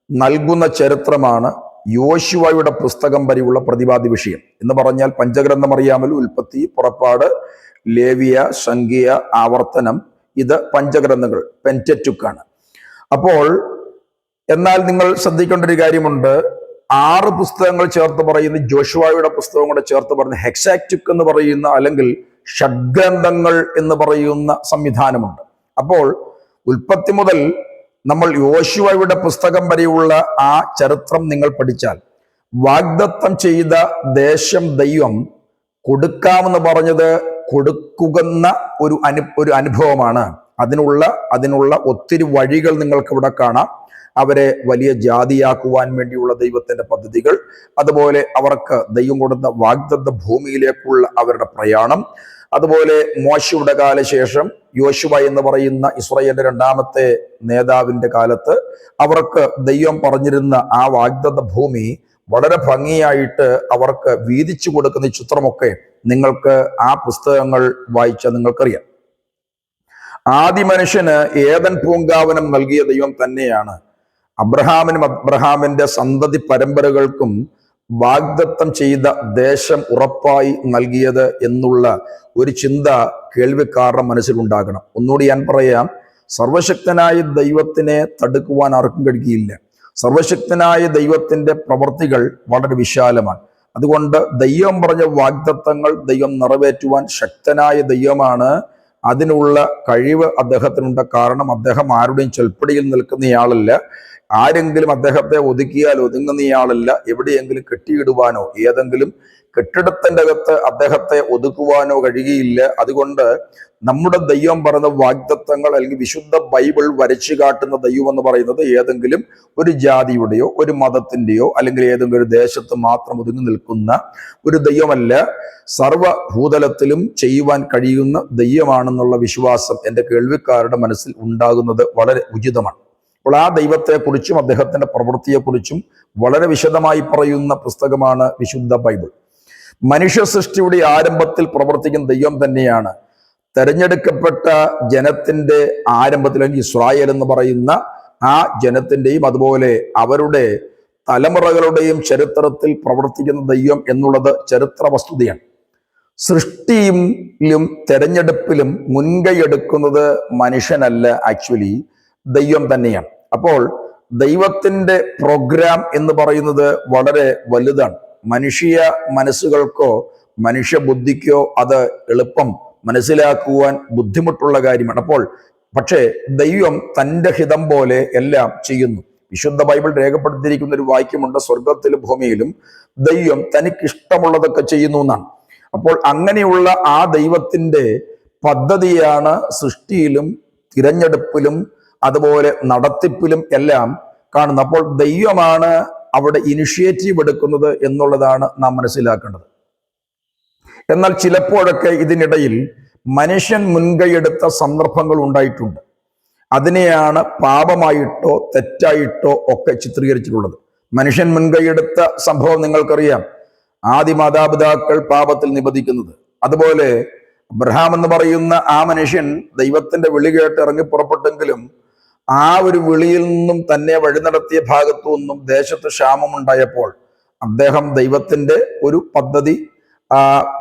നൽകുന്ന ചരിത്രമാണ് യോശുവയുടെ പുസ്തകം വരെയുള്ള പ്രതിപാദ്യ വിഷയം. എന്ന് പറഞ്ഞാൽ പഞ്ചഗ്രന്ഥം അറിയാമല്ലോ, ഉൽപ്പത്തി, പുറപ്പാട്, ലേവിയ, സംഖ്യ, ആവർത്തനം, ഇത് പഞ്ചഗ്രന്ഥങ്ങൾ, പെന്ററ്റുക്കാണ്. അപ്പോൾ എന്നാൽ നിങ്ങൾ ശ്രദ്ധിക്കേണ്ട ഒരു കാര്യമുണ്ട്, 6 പുസ്തകങ്ങൾ ചേർത്ത് പറയുന്ന ജോഷുവയുടെ പുസ്തകം കൂടെ ചേർത്ത് പറയുന്ന ഹെക്സാറ്റുക്ക് എന്ന് പറയുന്ന, അല്ലെങ്കിൽ ഷഡ്ഗ്രന്ഥങ്ങൾ എന്ന് പറയുന്ന സംവിധാനമുണ്ട്. അപ്പോൾ ഉൽപ്പത്തി മുതൽ നമ്മൾ യോശുവയുടെ പുസ്തകം വരെയുള്ള ആ ചരിത്രം നിങ്ങൾ പഠിച്ചാൽ വാഗ്ദത്തം ചെയ്ത ദേശം ദൈവം കൊടുക്കാമെന്ന് പറഞ്ഞത് കൊടുക്കുന്ന ഒരു അനുഭവമാണ്. അതിനുള്ള ഒത്തിരി വഴികൾ നിങ്ങൾക്ക് ഇവിടെ കാണാം. അവരെ വലിയ ജാതിയാക്കുവാൻ വേണ്ടിയുള്ള ദൈവത്തിന്റെ പദ്ധതികൾ, അതുപോലെ അവർക്ക് ദൈവം കൊടുത്ത വാഗ്ദത്ത ഭൂമിയിലേക്കുള്ള അവരുടെ പ്രയാണം, അതുപോലെ മോശയുടെ കാലശേഷം യോശുവ എന്ന് പറയുന്ന ഇസ്രായേലിന്റെ 2ാമത്തെ നേതാവിന്റെ കാലത്ത് അവർക്ക് ദൈവം പറഞ്ഞിരുന്ന ആ വാഗ്ദത്ത ഭൂമി വളരെ ഭംഗിയായിട്ട് അവർക്ക് വീതിച്ചു കൊടുക്കുന്ന ചിത്രമൊക്കെ നിങ്ങൾക്ക് ആ പുസ്തകങ്ങൾ വായിച്ചാൽ നിങ്ങൾക്കറിയാം. ആദി മനുഷ്യന് ഏദൻ പൂങ്കാവനം നൽകിയ ദൈവം തന്നെയാണ് അബ്രഹാമിനും അബ്രഹാമിന്റെ സന്തതി പരമ്പരകൾക്കും വാഗ്ദത്തം ചെയ്ത ദേശം ഉറപ്പായി നൽകിയത് എന്നുള്ള ഒരു ചിന്ത കേൾവിക്കാരുടെ മനസ്സിലുണ്ടാകണം. ഒന്നുകൂടി ഞാൻ പറയാം, സർവശക്തനായ ദൈവത്തിനെ തടുക്കുവാൻ ആർക്കും കഴിയുകയില്ല. സർവശക്തനായ ദൈവത്തിന്റെ പ്രവൃത്തികൾ വളരെ വിശാലമാണ്. അതുകൊണ്ട് ദൈവം പറഞ്ഞ വാഗ്ദത്തങ്ങൾ ദൈവം നിറവേറ്റുവാൻ ശക്തനായ ദൈവമാണ്. അതിനുള്ള കഴിവ് അദ്ദേഹത്തിനുണ്ട്. കാരണം അദ്ദേഹം ആരുടെയും ചൊൽപ്പടിയിൽ നിൽക്കുന്നയാളല്ല. ആരെങ്കിലും അദ്ദേഹത്തെ ഒതുക്കിയാൽ ഒതുങ്ങുന്നയാളല്ല. എവിടെയെങ്കിലും കെട്ടിയിടുവാനോ ഏതെങ്കിലും കെട്ടിടത്തിന്റെ അകത്ത് അദ്ദേഹത്തെ ഒതുക്കുവാനോ കഴിയുകയില്ല. അതുകൊണ്ട് നമ്മുടെ ദൈവം പറയുന്ന വാഗ്ദത്തങ്ങൾ, അല്ലെങ്കിൽ വിശുദ്ധ ബൈബിൾ വരച്ചു കാട്ടുന്ന ദൈവം എന്ന് പറയുന്നത് ഏതെങ്കിലും ഒരു ജാതിയുടെയോ ഒരു മതത്തിന്റെയോ അല്ലെങ്കിൽ ഏതെങ്കിലും ഒരു ദേശത്ത് മാത്രം ഒതുങ്ങി നിൽക്കുന്ന ഒരു ദൈവമല്ല. സർവഭൂതലത്തിലും ചെയ്യുവാൻ കഴിയുന്ന ദൈവമാണെന്നുള്ള വിശ്വാസം എൻ്റെ കേൾവിക്കാരുടെ മനസ്സിൽ ഉണ്ടാകുന്നത് വളരെ ഉചിതമാണ്. അപ്പോൾ ആ ദൈവത്തെക്കുറിച്ചും അദ്ദേഹത്തിന്റെ പ്രവൃത്തിയെക്കുറിച്ചും വളരെ വിശദമായി പറയുന്ന പുസ്തകമാണ് വിശുദ്ധ ബൈബിൾ. മനുഷ്യ സൃഷ്ടിയുടെ ആരംഭത്തിൽ പ്രവർത്തിക്കുന്ന ദൈവം തന്നെയാണ് തെരഞ്ഞെടുക്കപ്പെട്ട ജനത്തിന്റെ ആരംഭത്തിൽ, അല്ലെങ്കിൽ ഇസ്രായേൽ എന്ന് പറയുന്ന ആ ജനത്തിന്റെയും അതുപോലെ അവരുടെ തലമുറകളുടെയും ചരിത്രത്തിൽ പ്രവർത്തിക്കുന്ന ദൈവം എന്നുള്ളത് ചരിത്ര വസ്തുതയാണ്. സൃഷ്ടിയിലും തെരഞ്ഞെടുപ്പിലും മുൻകൈ എടുക്കുന്നത് മനുഷ്യനല്ല, ആക്ച്വലി ദൈവം തന്നെയാണ്. അപ്പോൾ ദൈവത്തിന്റെ പ്രോഗ്രാം എന്ന് പറയുന്നത് വളരെ വലുതാണ്. മനുഷ്യ മനസ്സുകൾക്കോ മനുഷ്യ ബുദ്ധിക്കോ അത് എളുപ്പം മനസ്സിലാക്കുവാൻ ബുദ്ധിമുട്ടുള്ള കാര്യമാണ്. പക്ഷേ ദൈവം തൻ്റെ ഹിതം പോലെ എല്ലാം ചെയ്യുന്നു. വിശുദ്ധ ബൈബിൾ രേഖപ്പെടുത്തിയിരിക്കുന്ന ഒരു വാക്യമുണ്ട്, സ്വർഗത്തിലും ഭൂമിയിലും ദൈവം തനിക്കിഷ്ടമുള്ളതൊക്കെ ചെയ്യുന്നു എന്നാണ്. അപ്പോൾ അങ്ങനെയുള്ള ആ ദൈവത്തിൻ്റെ പദ്ധതിയാണ് സൃഷ്ടിയിലും തിരഞ്ഞെടുപ്പിലും അതുപോലെ നടത്തിപ്പിലും എല്ലാം കാണുന്നത്. അപ്പോൾ ദൈവമാണ് അവിടെ ഇനിഷ്യേറ്റീവ് എടുക്കുന്നത് എന്നുള്ളതാണ് നാം മനസ്സിലാക്കേണ്ടത്. എന്നാൽ ചിലപ്പോഴൊക്കെ ഇതിനിടയിൽ മനുഷ്യൻ മുൻകൈയെടുത്ത സന്ദർഭങ്ങൾ ഉണ്ടായിട്ടുണ്ട്. അതിനെയാണ് പാപമായിട്ടോ തെറ്റായിട്ടോ ഒക്കെ ചിത്രീകരിച്ചിട്ടുള്ളത്. മനുഷ്യൻ മുൻകൈയെടുത്ത സംഭവം നിങ്ങൾക്കറിയാം, ആദി മാതാപിതാക്കൾ പാപത്തിൽ നിബന്ധിക്കുന്നത്. അതുപോലെ അബ്രഹാം എന്ന് പറയുന്ന ആ മനുഷ്യൻ ദൈവത്തിന്റെ വിളി കേട്ട് ഇറങ്ങി പുറപ്പെട്ടെങ്കിലും ആ ഒരു വിളിയിൽ നിന്നും തന്നെ വഴി നടത്തിയ ഭാഗത്തു നിന്നും ദേശത്ത് ക്ഷാമമുണ്ടായപ്പോൾ അദ്ദേഹം ദൈവത്തിന്റെ ഒരു പദ്ധതി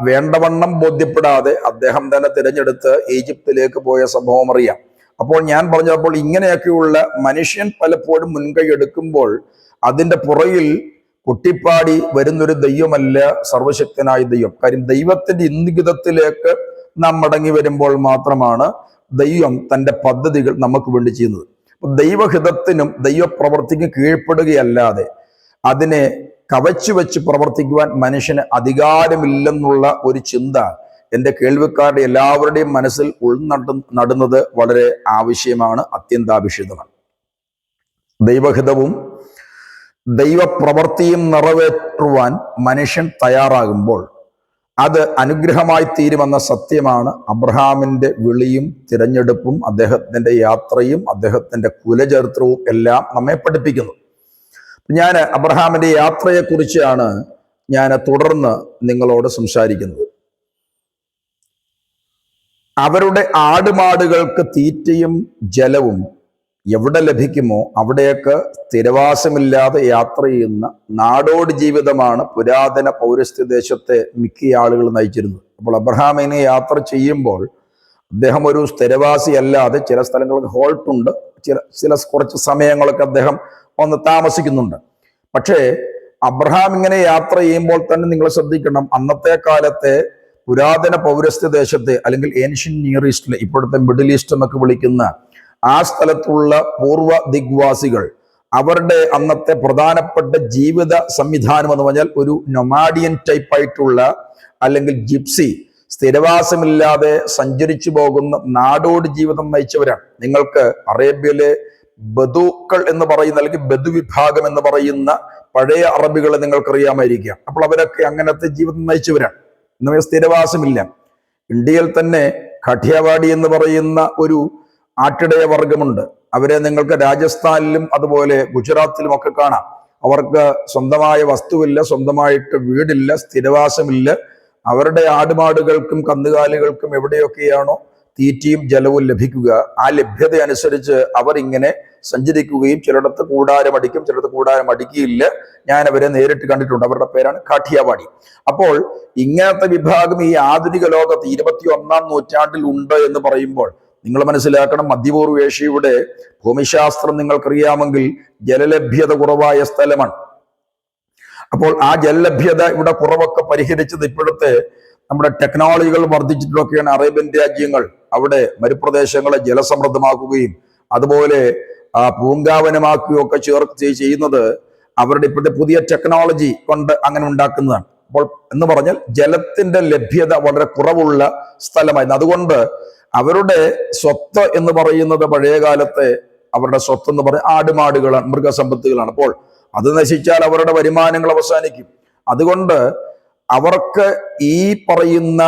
വേണ്ടവണ്ണം ബോധ്യപ്പെടാതെ അദ്ദേഹം തന്നെ തിരഞ്ഞെടുത്ത് ഈജിപ്തിലേക്ക് പോയ സംഭവം അറിയാം. അപ്പോൾ ഞാൻ പറഞ്ഞപ്പോൾ ഇങ്ങനെയൊക്കെയുള്ള മനുഷ്യൻ പലപ്പോഴും മുൻകൈ എടുക്കുമ്പോൾ അതിൻ്റെ പുറകിൽ കുട്ടിപ്പാടി വരുന്നൊരു ദൈവമല്ല സർവശക്തനായ ദൈവം. കാര്യം ദൈവത്തിന്റെ ഇംഗിതത്തിലേക്ക് നാം മടങ്ങി വരുമ്പോൾ മാത്രമാണ് ദൈവം തൻ്റെ പദ്ധതികൾ നമുക്ക് വേണ്ടി ചെയ്യുന്നത്. ദൈവഹിതത്തിനും ദൈവപ്രവർത്തിക്കും കീഴ്പ്പെടുകയല്ലാതെ അതിനെ കവച്ചു വെച്ച് പ്രവർത്തിക്കുവാൻ മനുഷ്യന് അധികാരമില്ലെന്നുള്ള ഒരു ചിന്ത എൻ്റെ കേൾവിക്കാരുടെ എല്ലാവരുടെയും മനസ്സിൽ നടുന്നത് വളരെ ആവശ്യമാണ്, അത്യന്താപേക്ഷിതമാണ്. ദൈവഹിതവും ദൈവപ്രവൃത്തിയും നിറവേറ്റുവാൻ മനുഷ്യൻ തയ്യാറാകുമ്പോൾ അത് അനുഗ്രഹമായി തീരുമെന്ന സത്യമാണ് അബ്രഹാമിൻ്റെ വിളിയും തിരഞ്ഞെടുപ്പും അദ്ദേഹത്തിൻ്റെ യാത്രയും അദ്ദേഹത്തിൻ്റെ കുലചരിത്രവും എല്ലാം നമ്മെ പഠിപ്പിക്കുന്നു. ഞാൻ അബ്രഹാമിൻ്റെ യാത്രയെക്കുറിച്ചാണ് ഞാൻ തുടർന്ന് നിങ്ങളോട് സംസാരിക്കുന്നത്. അവരുടെ ആടുമാടുകൾക്ക് തീറ്റയും ജലവും എവിടെ ലഭിക്കുമോ അവിടെയൊക്കെ സ്ഥിരവാസമില്ലാതെ യാത്ര ചെയ്യുന്ന നാടോടി ജീവിതമാണ് പുരാതന പൗരസ്ത്യ ദേശത്തെ മിക്ക ആളുകൾ നയിച്ചിരുന്നത്. അപ്പോൾ അബ്രഹാമിനെ യാത്ര ചെയ്യുമ്പോൾ അദ്ദേഹം ഒരു സ്ഥിരവാസി അല്ലാതെ ചില സ്ഥലങ്ങൾക്ക് ഹോൾട്ടുണ്ട്, ചില കുറച്ച് സമയങ്ങളൊക്കെ അദ്ദേഹം ഒന്ന് താമസിക്കുന്നുണ്ട്. പക്ഷേ അബ്രഹാം ഇങ്ങനെ യാത്ര ചെയ്യുമ്പോൾ തന്നെ നിങ്ങൾ ശ്രദ്ധിക്കണം, അന്നത്തെ കാലത്തെ പുരാതന പൗരസ്ത്യ ദേശത്തെ അല്ലെങ്കിൽ ഏൻഷ്യൻ നിയർ ഈസ്റ്റിലെ, ഇപ്പോഴത്തെ മിഡിൽ ഈസ്റ്റ് എന്നൊക്കെ വിളിക്കുന്ന ആ സ്ഥലത്തുള്ള പൂർവ്വ ദിഗ്വാസികൾ അവരുടെ അന്നത്തെ പ്രധാനപ്പെട്ട ജീവിത സംവിധാനം എന്ന് പറഞ്ഞാൽ ഒരു നൊമാഡിയൻ ടൈപ്പ് ആയിട്ടുള്ള അല്ലെങ്കിൽ ജിപ്സി, സ്ഥിരവാസമില്ലാതെ സഞ്ചരിച്ചു പോകുന്ന നാടോടി ജീവിതം നയിച്ചവരാണ്. നിങ്ങൾക്ക് അറേബ്യയിലെ ബദൂക്കൾ എന്ന് പറയുന്ന അല്ലെങ്കിൽ ബദു വിഭാഗം എന്ന് പറയുന്ന പഴയ അറബികളെ നിങ്ങൾക്കറിയാമായിരിക്കാം. അപ്പോൾ അവരൊക്കെ അങ്ങനത്തെ ജീവിതം നയിച്ചവരാണ്. ഇന്ന് സ്ഥിരവാസമില്ല. ഇന്ത്യയിൽ തന്നെ കാഠിയാവാടി എന്ന് പറയുന്ന ഒരു ആട്ടിടയ വർഗമുണ്ട്. അവരെ നിങ്ങൾക്ക് രാജസ്ഥാനിലും അതുപോലെ ഗുജറാത്തിലും ഒക്കെ കാണാം. അവർക്ക് സ്വന്തമായ വസ്തുവില്ല, സ്വന്തമായിട്ട് വീടില്ല, സ്ഥിരവാസമില്ല. അവരുടെ ആടുമാടുകൾക്കും കന്നുകാലികൾക്കും എവിടെയൊക്കെയാണോ തീറ്റയും ജലവും ലഭിക്കുക ആ ലഭ്യത അനുസരിച്ച് അവർ ഇങ്ങനെ സഞ്ചരിക്കുകയും ചിലയിടത്ത് കൂടാരമടിക്കും, ചിലയിടത്ത് കൂടാരം അടിക്കുകയില്ല. ഞാൻ അവരെ നേരിട്ട് കണ്ടിട്ടുണ്ട്. അവരുടെ പേരാണ് കാഠിയാവാടി. അപ്പോൾ ഇങ്ങനത്തെ വിഭാഗം ഈ ആധുനിക ലോകത്ത് 21ാം നൂറ്റാണ്ടിൽ ഉണ്ട് എന്ന് പറയുമ്പോൾ നിങ്ങൾ മനസ്സിലാക്കണം, മധ്യപൂർവ്വ ഏഷ്യയുടെ ഭൂമിശാസ്ത്രം നിങ്ങൾക്കറിയാമെങ്കിൽ ജലലഭ്യത കുറവായ സ്ഥലമാണ്. അപ്പോൾ ആ ജലലഭ്യത ഇവിടെ കുറവൊക്കെ പരിഹരിച്ചത് ഇപ്പോഴത്തെ നമ്മുടെ ടെക്നോളജികൾ വർദ്ധിച്ചിട്ടൊക്കെയാണ്. അറേബ്യൻ രാജ്യങ്ങൾ അവിടെ മരുപ്രദേശങ്ങളെ ജലസമൃദ്ധമാക്കുകയും അതുപോലെ പൂങ്കാവനമാക്കുകയും ഒക്കെ ചെയ്യുന്നത് അവരുടെ ഇപ്പോഴത്തെ പുതിയ ടെക്നോളജി കൊണ്ട് അങ്ങനെ ഉണ്ടാക്കുന്നതാണ്. അപ്പോൾ എന്ന് പറഞ്ഞാൽ ജലത്തിന്റെ ലഭ്യത വളരെ കുറവുള്ള സ്ഥലമായിരുന്നു. അതുകൊണ്ട് അവരുടെ സ്വത്ത് എന്ന് പറയുന്നത് പഴയ കാലത്തെ അവരുടെ സ്വത്ത് എന്ന് പറയുന്നത് ആടുമാടുകളാണ്, മൃഗസമ്പത്തുകളാണ്. അപ്പോൾ അത് നശിച്ചാൽ അവരുടെ വരുമാനങ്ങൾ അവസാനിക്കും. അതുകൊണ്ട് അവർക്ക് ഈ പറയുന്ന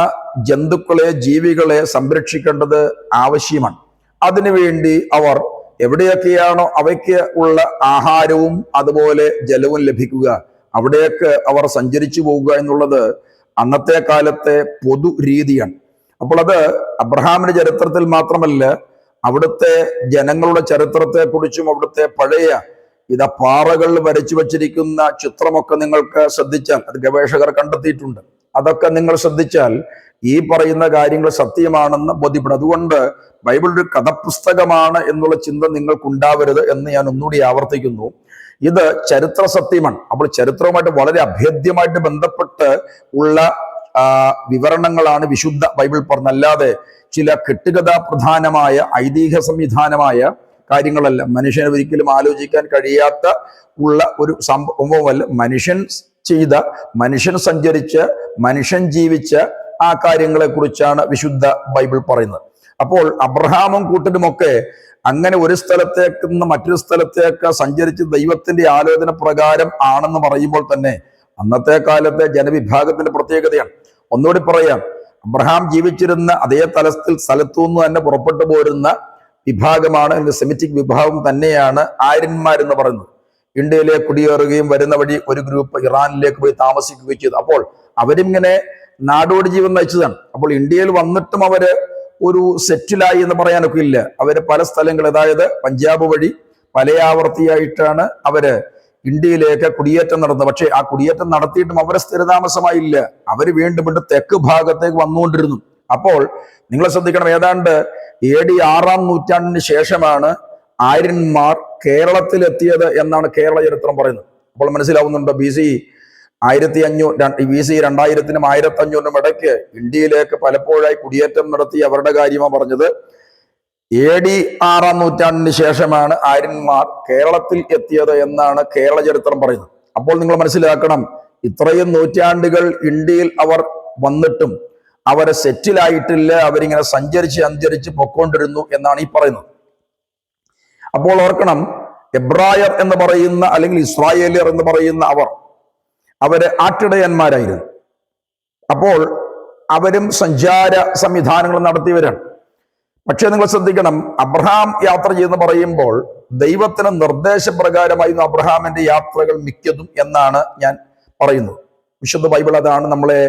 ജന്തുക്കളെ, ജീവികളെ സംരക്ഷിക്കേണ്ടത് ആവശ്യമാണ്. അതിനുവേണ്ടി അവർ എവിടെയൊക്കെയാണോ അവയ്ക്ക് ഉള്ള ആഹാരവും അതുപോലെ ജലവും ലഭിക്കുക അവിടെയൊക്കെ അവർ സഞ്ചരിച്ചു പോകുക എന്നുള്ളത് അന്നത്തെ കാലത്തെ പൊതു രീതിയാണ്. അപ്പോൾ അത് അബ്രഹാമിന്റെ ചരിത്രത്തിൽ മാത്രമല്ല, അവിടുത്തെ ജനങ്ങളുടെ ചരിത്രത്തെക്കുറിച്ചും അവിടുത്തെ പഴയ പാറകൾ വരച്ചു വച്ചിരിക്കുന്ന ചിത്രമൊക്കെ നിങ്ങൾക്ക് ശ്രദ്ധിച്ചാൽ അത് ഗവേഷകർ കണ്ടെത്തിയിട്ടുണ്ട്. അതൊക്കെ നിങ്ങൾ ശ്രദ്ധിച്ചാൽ ഈ പറയുന്ന കാര്യങ്ങൾ സത്യമാണെന്ന് ബോധ്യപ്പെടും. അതുകൊണ്ട് ബൈബിൾ ഒരു കഥപുസ്തകമാണ് എന്നുള്ള ചിന്ത നിങ്ങൾക്കുണ്ടാവരുത് എന്ന് ഞാൻ ഒന്നുകൂടി ആവർത്തിക്കുന്നു. ഇത് ചരിത്ര സത്യമാണ്. അപ്പോൾ ചരിത്രവുമായിട്ട് വളരെ അഭേദ്യമായിട്ട് ബന്ധപ്പെട്ട് ഉള്ള വിവരണങ്ങളാണ് വിശുദ്ധ ബൈബിൾ പറഞ്ഞല്ലാതെ ചില കെട്ടുകഥാ പ്രധാനമായ ഐതിഹ്യ സംവിധാനമായ കാര്യങ്ങളല്ല. മനുഷ്യന് ഒരിക്കലും ആലോചിക്കാൻ കഴിയാത്ത ഉള്ള ഒരു സംഭവമല്ല. മനുഷ്യൻ ചെയ്ത, മനുഷ്യൻ സഞ്ചരിച്ച്, മനുഷ്യൻ ജീവിച്ച ആ കാര്യങ്ങളെ കുറിച്ചാണ് വിശുദ്ധ ബൈബിൾ പറയുന്നത്. അപ്പോൾ അബ്രഹാമും കൂട്ടരുമൊക്കെ അങ്ങനെ ഒരു സ്ഥലത്തേക്ക് നിന്ന് മറ്റൊരു സ്ഥലത്തേക്ക് സഞ്ചരിച്ച് ദൈവത്തിന്റെ ആലോചന പ്രകാരം ആണെന്ന് പറയുമ്പോൾ തന്നെ അന്നത്തെ കാലത്തെ ജനവിഭാഗത്തിന്റെ പ്രത്യേകതയാണ്. ഒന്നുകൂടി പറയാം, അബ്രഹാം ജീവിച്ചിരുന്ന അതേ സ്ഥലത്തു നിന്ന് തന്നെ പുറപ്പെട്ടു പോരുന്ന വിഭാഗമാണ്, സെമിറ്റിക് വിഭാഗം തന്നെയാണ് ആര്യന്മാരെന്ന് പറയുന്നത്. ഇന്ത്യയിലേക്ക് കുടിയേറുകയും വരുന്ന വഴി ഒരു ഗ്രൂപ്പ് ഇറാനിലേക്ക് പോയി താമസിക്കുകയും ചെയ്തു. അപ്പോൾ അവരിങ്ങനെ നാടോടി ജീവൻ നയിച്ചതാണ്. അപ്പോൾ ഇന്ത്യയിൽ വന്നിട്ടും അവര് ഒരു സെറ്റിലായി എന്ന് പറയാനൊക്കെ ഇല്ല. അവര് പല സ്ഥലങ്ങൾ, അതായത് പഞ്ചാബ് വഴി പലയാവർത്തിയായിട്ടാണ് അവര് ഇന്ത്യയിലേക്ക് കുടിയേറ്റം നടന്നത്. പക്ഷെ ആ കുടിയേറ്റം നടത്തിയിട്ടും അവരെ സ്ഥിരതാമസമായില്ല. അവര് വീണ്ടും വീണ്ടും തെക്ക് ഭാഗത്തേക്ക് വന്നുകൊണ്ടിരുന്നു. അപ്പോൾ നിങ്ങൾ ശ്രദ്ധിക്കണം, ഏതാണ്ട് AD 6-ാം നൂറ്റാണ്ടിന് ശേഷമാണ് ആര്യന്മാർ കേരളത്തിലെത്തിയത് എന്നാണ് കേരള ചരിത്രം പറയുന്നത്. അപ്പോൾ മനസ്സിലാവുന്നുണ്ടോ? BC 2000-നും 1500-നും ഇടയ്ക്ക് ഇന്ത്യയിലേക്ക് പലപ്പോഴായി കുടിയേറ്റം നടത്തി അവരുടെ കാര്യമാണ് പറഞ്ഞത്. AD 6-ാം നൂറ്റാണ്ടിന് ശേഷമാണ് ആര്യന്മാർ കേരളത്തിൽ എത്തിയത് എന്നാണ് കേരള ചരിത്രം പറയുന്നത്. അപ്പോൾ നിങ്ങൾ മനസ്സിലാക്കണം, ഇത്രയും നൂറ്റാണ്ടുകൾ ഇന്ത്യയിൽ അവർ വന്നിട്ടും അവരെ സെറ്റിലായിട്ടില്ല. അവരിങ്ങനെ സഞ്ചരിച്ച് പൊക്കൊണ്ടിരുന്നു എന്നാണ് ഈ പറയുന്നത്. അപ്പോൾ ഓർക്കണം, എബ്രായർ എന്ന് പറയുന്ന അല്ലെങ്കിൽ ഇസ്രായേലിയർ എന്ന് പറയുന്ന അവര് ആട്ടിടയന്മാരായിരുന്നു. അപ്പോൾ അവരും സഞ്ചാര സംവിധാനങ്ങൾ നടത്തിയവരാണ്. പക്ഷെ നിങ്ങൾ ശ്രദ്ധിക്കണം, അബ്രഹാം യാത്ര ചെയ്യുന്ന പറയുമ്പോൾ ദൈവത്തിന് നിർദ്ദേശപ്രകാരമായിരുന്നു അബ്രഹാമിന്റെ യാത്രകൾ മിക്കതും എന്നാണ് ഞാൻ പറയുന്നത്. വിശുദ്ധ ബൈബിൾ അതാണ് നമ്മളെ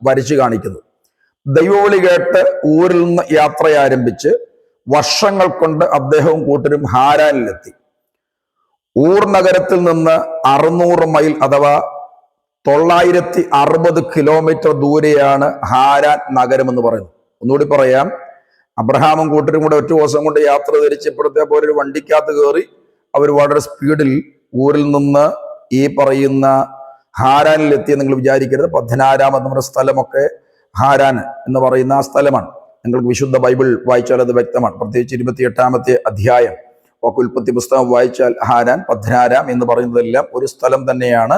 വരച്ചു കാണിക്കുന്നത്. ദൈവവിളി കേട്ട് ഊരിൽ നിന്ന് യാത്ര ആരംഭിച്ച് വർഷങ്ങൾ കൊണ്ട് അദ്ദേഹവും കൂട്ടരും ഹാരാനിലെത്തി. ഊർ നഗരത്തിൽ നിന്ന് 600 മൈൽ അഥവാ 960 കിലോമീറ്റർ ദൂരെയാണ് ഹാരാൻ നഗരം എന്ന് പറയുന്നത്. ഒന്നുകൂടി പറയാം, അബ്രഹാമും കൂട്ടരും കൂടെ ഒറ്റ ദിവസം കൊണ്ട് യാത്ര തിരിച്ച് ഇപ്പോഴത്തെ പോലെ ഒരു വണ്ടിക്കകത്ത് കയറി അവർ വളരെ സ്പീഡിൽ ഊരിൽ നിന്ന് ഈ പറയുന്ന ഹാരാനിലെത്തി നിങ്ങൾ വിചാരിക്കരുത്. പദ്മനാരാം എന്ന് പറയുന്ന സ്ഥലമൊക്കെ ഹാരാൻ എന്ന് പറയുന്ന ആ സ്ഥലമാണ്. നിങ്ങൾക്ക് വിശുദ്ധ ബൈബിൾ വായിച്ചാൽ അത് വ്യക്തമാണ്. പ്രത്യേകിച്ച് 28-ാമത്തെ അധ്യായം ഒക്കെ ഉൽപ്പത്തി പുസ്തകം വായിച്ചാൽ ഹാരാൻ, പദ്മനാരാം എന്ന് പറയുന്നതെല്ലാം ഒരു സ്ഥലം തന്നെയാണ്,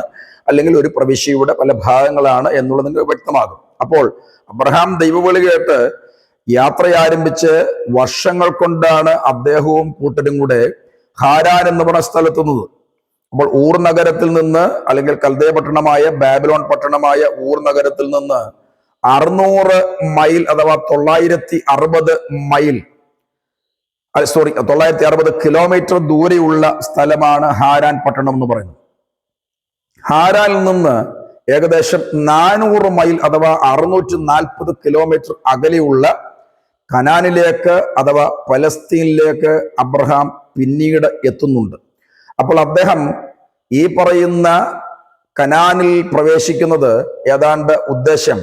അല്ലെങ്കിൽ ഒരു പ്രവിശ്യയുടെ പല ഭാഗങ്ങളാണ് എന്നുള്ളത് നിങ്ങൾക്ക് വ്യക്തമാകും. അപ്പോൾ അബ്രഹാം ദൈവവിളി കേട്ട് യാത്ര ആരംഭിച്ച് വർഷങ്ങൾ കൊണ്ടാണ് അദ്ദേഹവും കൂട്ടരും കൂടെ ഹാരാൻ എന്ന് പറയുന്ന സ്ഥലത്തുന്നത്. അപ്പോൾ ഊർ നഗരത്തിൽ നിന്ന്, അല്ലെങ്കിൽ കൽദയ പട്ടണമായ ബാബിലോൺ പട്ടണമായ ഊർ നഗരത്തിൽ നിന്ന് 600 മൈൽ അഥവാ 960 കിലോമീറ്റർ ദൂരെയുള്ള സ്ഥലമാണ് ഹാരാൻ പട്ടണം എന്ന് പറയുന്നത്. ഹാരാനിൽ നിന്ന് ഏകദേശം 400 മൈൽ അഥവാ 640 കിലോമീറ്റർ അകലെയുള്ള കനാനിലേക്ക് അഥവാ പലസ്തീനിലേക്ക് അബ്രഹാം പിന്നീട് എത്തുന്നുണ്ട്. അപ്പോൾ അദ്ദേഹം ഈ പറയുന്ന കനാനിൽ പ്രവേശിക്കുന്നത് ഏതാണ്ട് ഉദ്ദേശം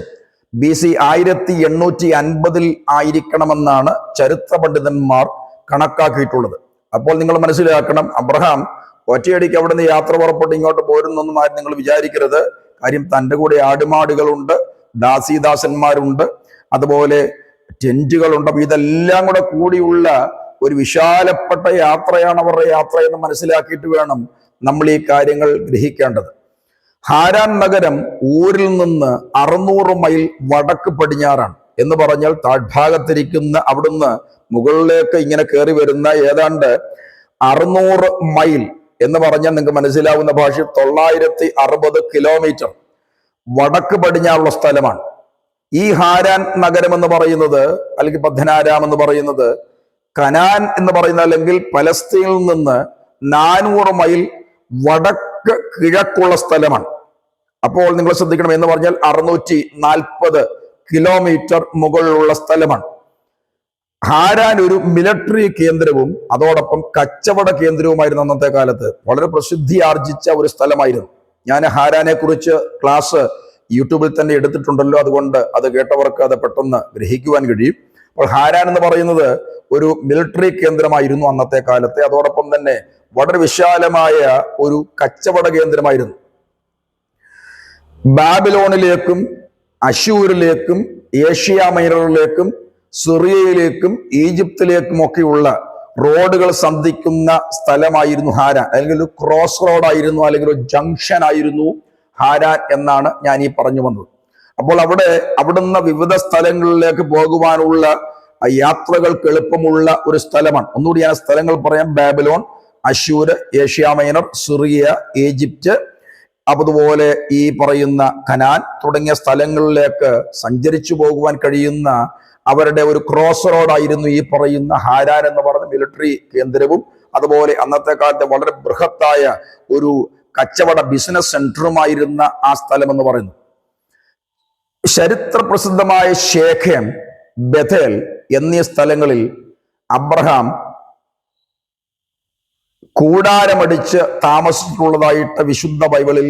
BC 1850 ആയിരിക്കണമെന്നാണ് ചരിത്ര പണ്ഡിതന്മാർ കണക്കാക്കിയിട്ടുള്ളത്. അപ്പോൾ നിങ്ങൾ മനസ്സിലാക്കണം, അബ്രഹാം ഒറ്റയടിക്ക് അവിടെ നിന്ന് യാത്ര പുറപ്പെട്ട് ഇങ്ങോട്ട് പോരുന്നൊന്നും ആരും നിങ്ങൾ വിചാരിക്കരുത്. കാര്യം തൻ്റെ കൂടെ ആടുമാടുകളുണ്ട്, ദാസീദാസന്മാരുണ്ട്, അതുപോലെ ടെന്റുകളുണ്ട്. അപ്പൊ ഇതെല്ലാം കൂടെ കൂടിയുള്ള ഒരു വിശാലപ്പെട്ട യാത്രയാണ് അവരുടെ യാത്ര എന്ന് മനസ്സിലാക്കിയിട്ട് വേണം നമ്മൾ ഈ കാര്യങ്ങൾ ഗ്രഹിക്കേണ്ടത്. ഹാരാൻ നഗരം ഊരിൽ നിന്ന് 600 മൈൽ വടക്ക് പടിഞ്ഞാറാണ്. എന്ന് പറഞ്ഞാൽ താഴ്ഭാഗത്തിരിക്കുന്ന അവിടുന്ന് മുകളിലേക്ക് ഇങ്ങനെ കയറി വരുന്ന ഏതാണ്ട് 600 മൈൽ എന്ന് പറഞ്ഞാൽ നിങ്ങൾക്ക് മനസ്സിലാവുന്ന ഭാഷ 960 കിലോമീറ്റർ വടക്ക് പടിഞ്ഞാറുള്ള സ്ഥലമാണ്. ഈ ഹാരാൻ നഗരം എന്ന് പറയുന്നത്, അല്ലെങ്കിൽ പദ്മനാരാം എന്ന് പറയുന്നത്, കനാൻ എന്ന് പറയുന്ന അല്ലെങ്കിൽ പലസ്തീനിൽ നിന്ന് 400 മൈൽ വടക്ക് കിഴക്കുള്ള സ്ഥലമാണ്. അപ്പോൾ നിങ്ങൾ ശ്രദ്ധിക്കണം, എന്ന് പറഞ്ഞാൽ 640 കിലോമീറ്റർ മുകളിലുള്ള സ്ഥലമാണ്. ഹാരാൻ ഒരു മിലിറ്ററി കേന്ദ്രവും അതോടൊപ്പം കച്ചവട കേന്ദ്രവുമായിരുന്നു. അന്നത്തെ കാലത്ത് വളരെ പ്രസിദ്ധി ആർജിച്ച ഒരു സ്ഥലമായിരുന്നു. ഞാൻ ഹാരാനെ കുറിച്ച് ക്ലാസ് യൂട്യൂബിൽ തന്നെ എടുത്തിട്ടുണ്ടല്ലോ, അതുകൊണ്ട് അത് കേട്ടവർക്ക് അത് പെട്ടെന്ന് ഗ്രഹിക്കുവാൻ കഴിയും. അപ്പോൾ ഹാരാൻ എന്ന് പറയുന്നത് ഒരു മിലിറ്ററി കേന്ദ്രമായിരുന്നു അന്നത്തെ കാലത്തെ. അതോടൊപ്പം തന്നെ വളരെ വിശാലമായ ഒരു കച്ചവട കേന്ദ്രമായിരുന്നു. ബാബിലോണിലേക്കും അശൂരിലേക്കും ഏഷ്യ മൈനറിലേക്കും സിറിയയിലേക്കും ഈജിപ്തിലേക്കും ഒക്കെയുള്ള റോഡുകൾ സന്ധിക്കുന്ന സ്ഥലമായിരുന്നു ഹാരാൻ, അല്ലെങ്കിൽ ഒരു ക്രോസ് റോഡായിരുന്നു, അല്ലെങ്കിൽ ഒരു ജംഗ്ഷൻ ആയിരുന്നു ഹാരാൻ എന്നാണ് ഞാൻ ഈ പറഞ്ഞു വന്നത്. അപ്പോൾ അവിടുന്ന് വിവിധ സ്ഥലങ്ങളിലേക്ക് പോകുവാനുള്ള യാത്രകൾക്ക് എളുപ്പമുള്ള ഒരു സ്ഥലമാണ്. ഒന്നുകൂടി ഞാൻ സ്ഥലങ്ങൾ പറയാം: Babylon, Ashur, Asia Minor, Syria, Egypt, അതുപോലെ ഈ പറയുന്ന കനാൻ തുടങ്ങിയ സ്ഥലങ്ങളിലേക്ക് സഞ്ചരിച്ചു പോകുവാൻ കഴിയുന്ന അവരുടെ ഒരു ക്രോസ് റോഡായിരുന്നു ഈ പറയുന്ന ഹാരാൻ എന്ന് പറയുന്ന മിലിറ്ററി കേന്ദ്രവും, അതുപോലെ അന്നത്തെ കാലത്തെ വളരെ ബൃഹത്തായ ഒരു കച്ചവട ബിസിനസ് സെന്ററുമായിരുന്ന ആ സ്ഥലം എന്ന് പറയുന്നു. ചരിത്ര പ്രസിദ്ധമായ ശേഖേം, ബഥേൽ എന്നീ സ്ഥലങ്ങളിൽ അബ്രഹാം കൂടാരമടിച്ച് താമസിച്ചിട്ടുള്ളതായിട്ട് വിശുദ്ധ ബൈബിളിൽ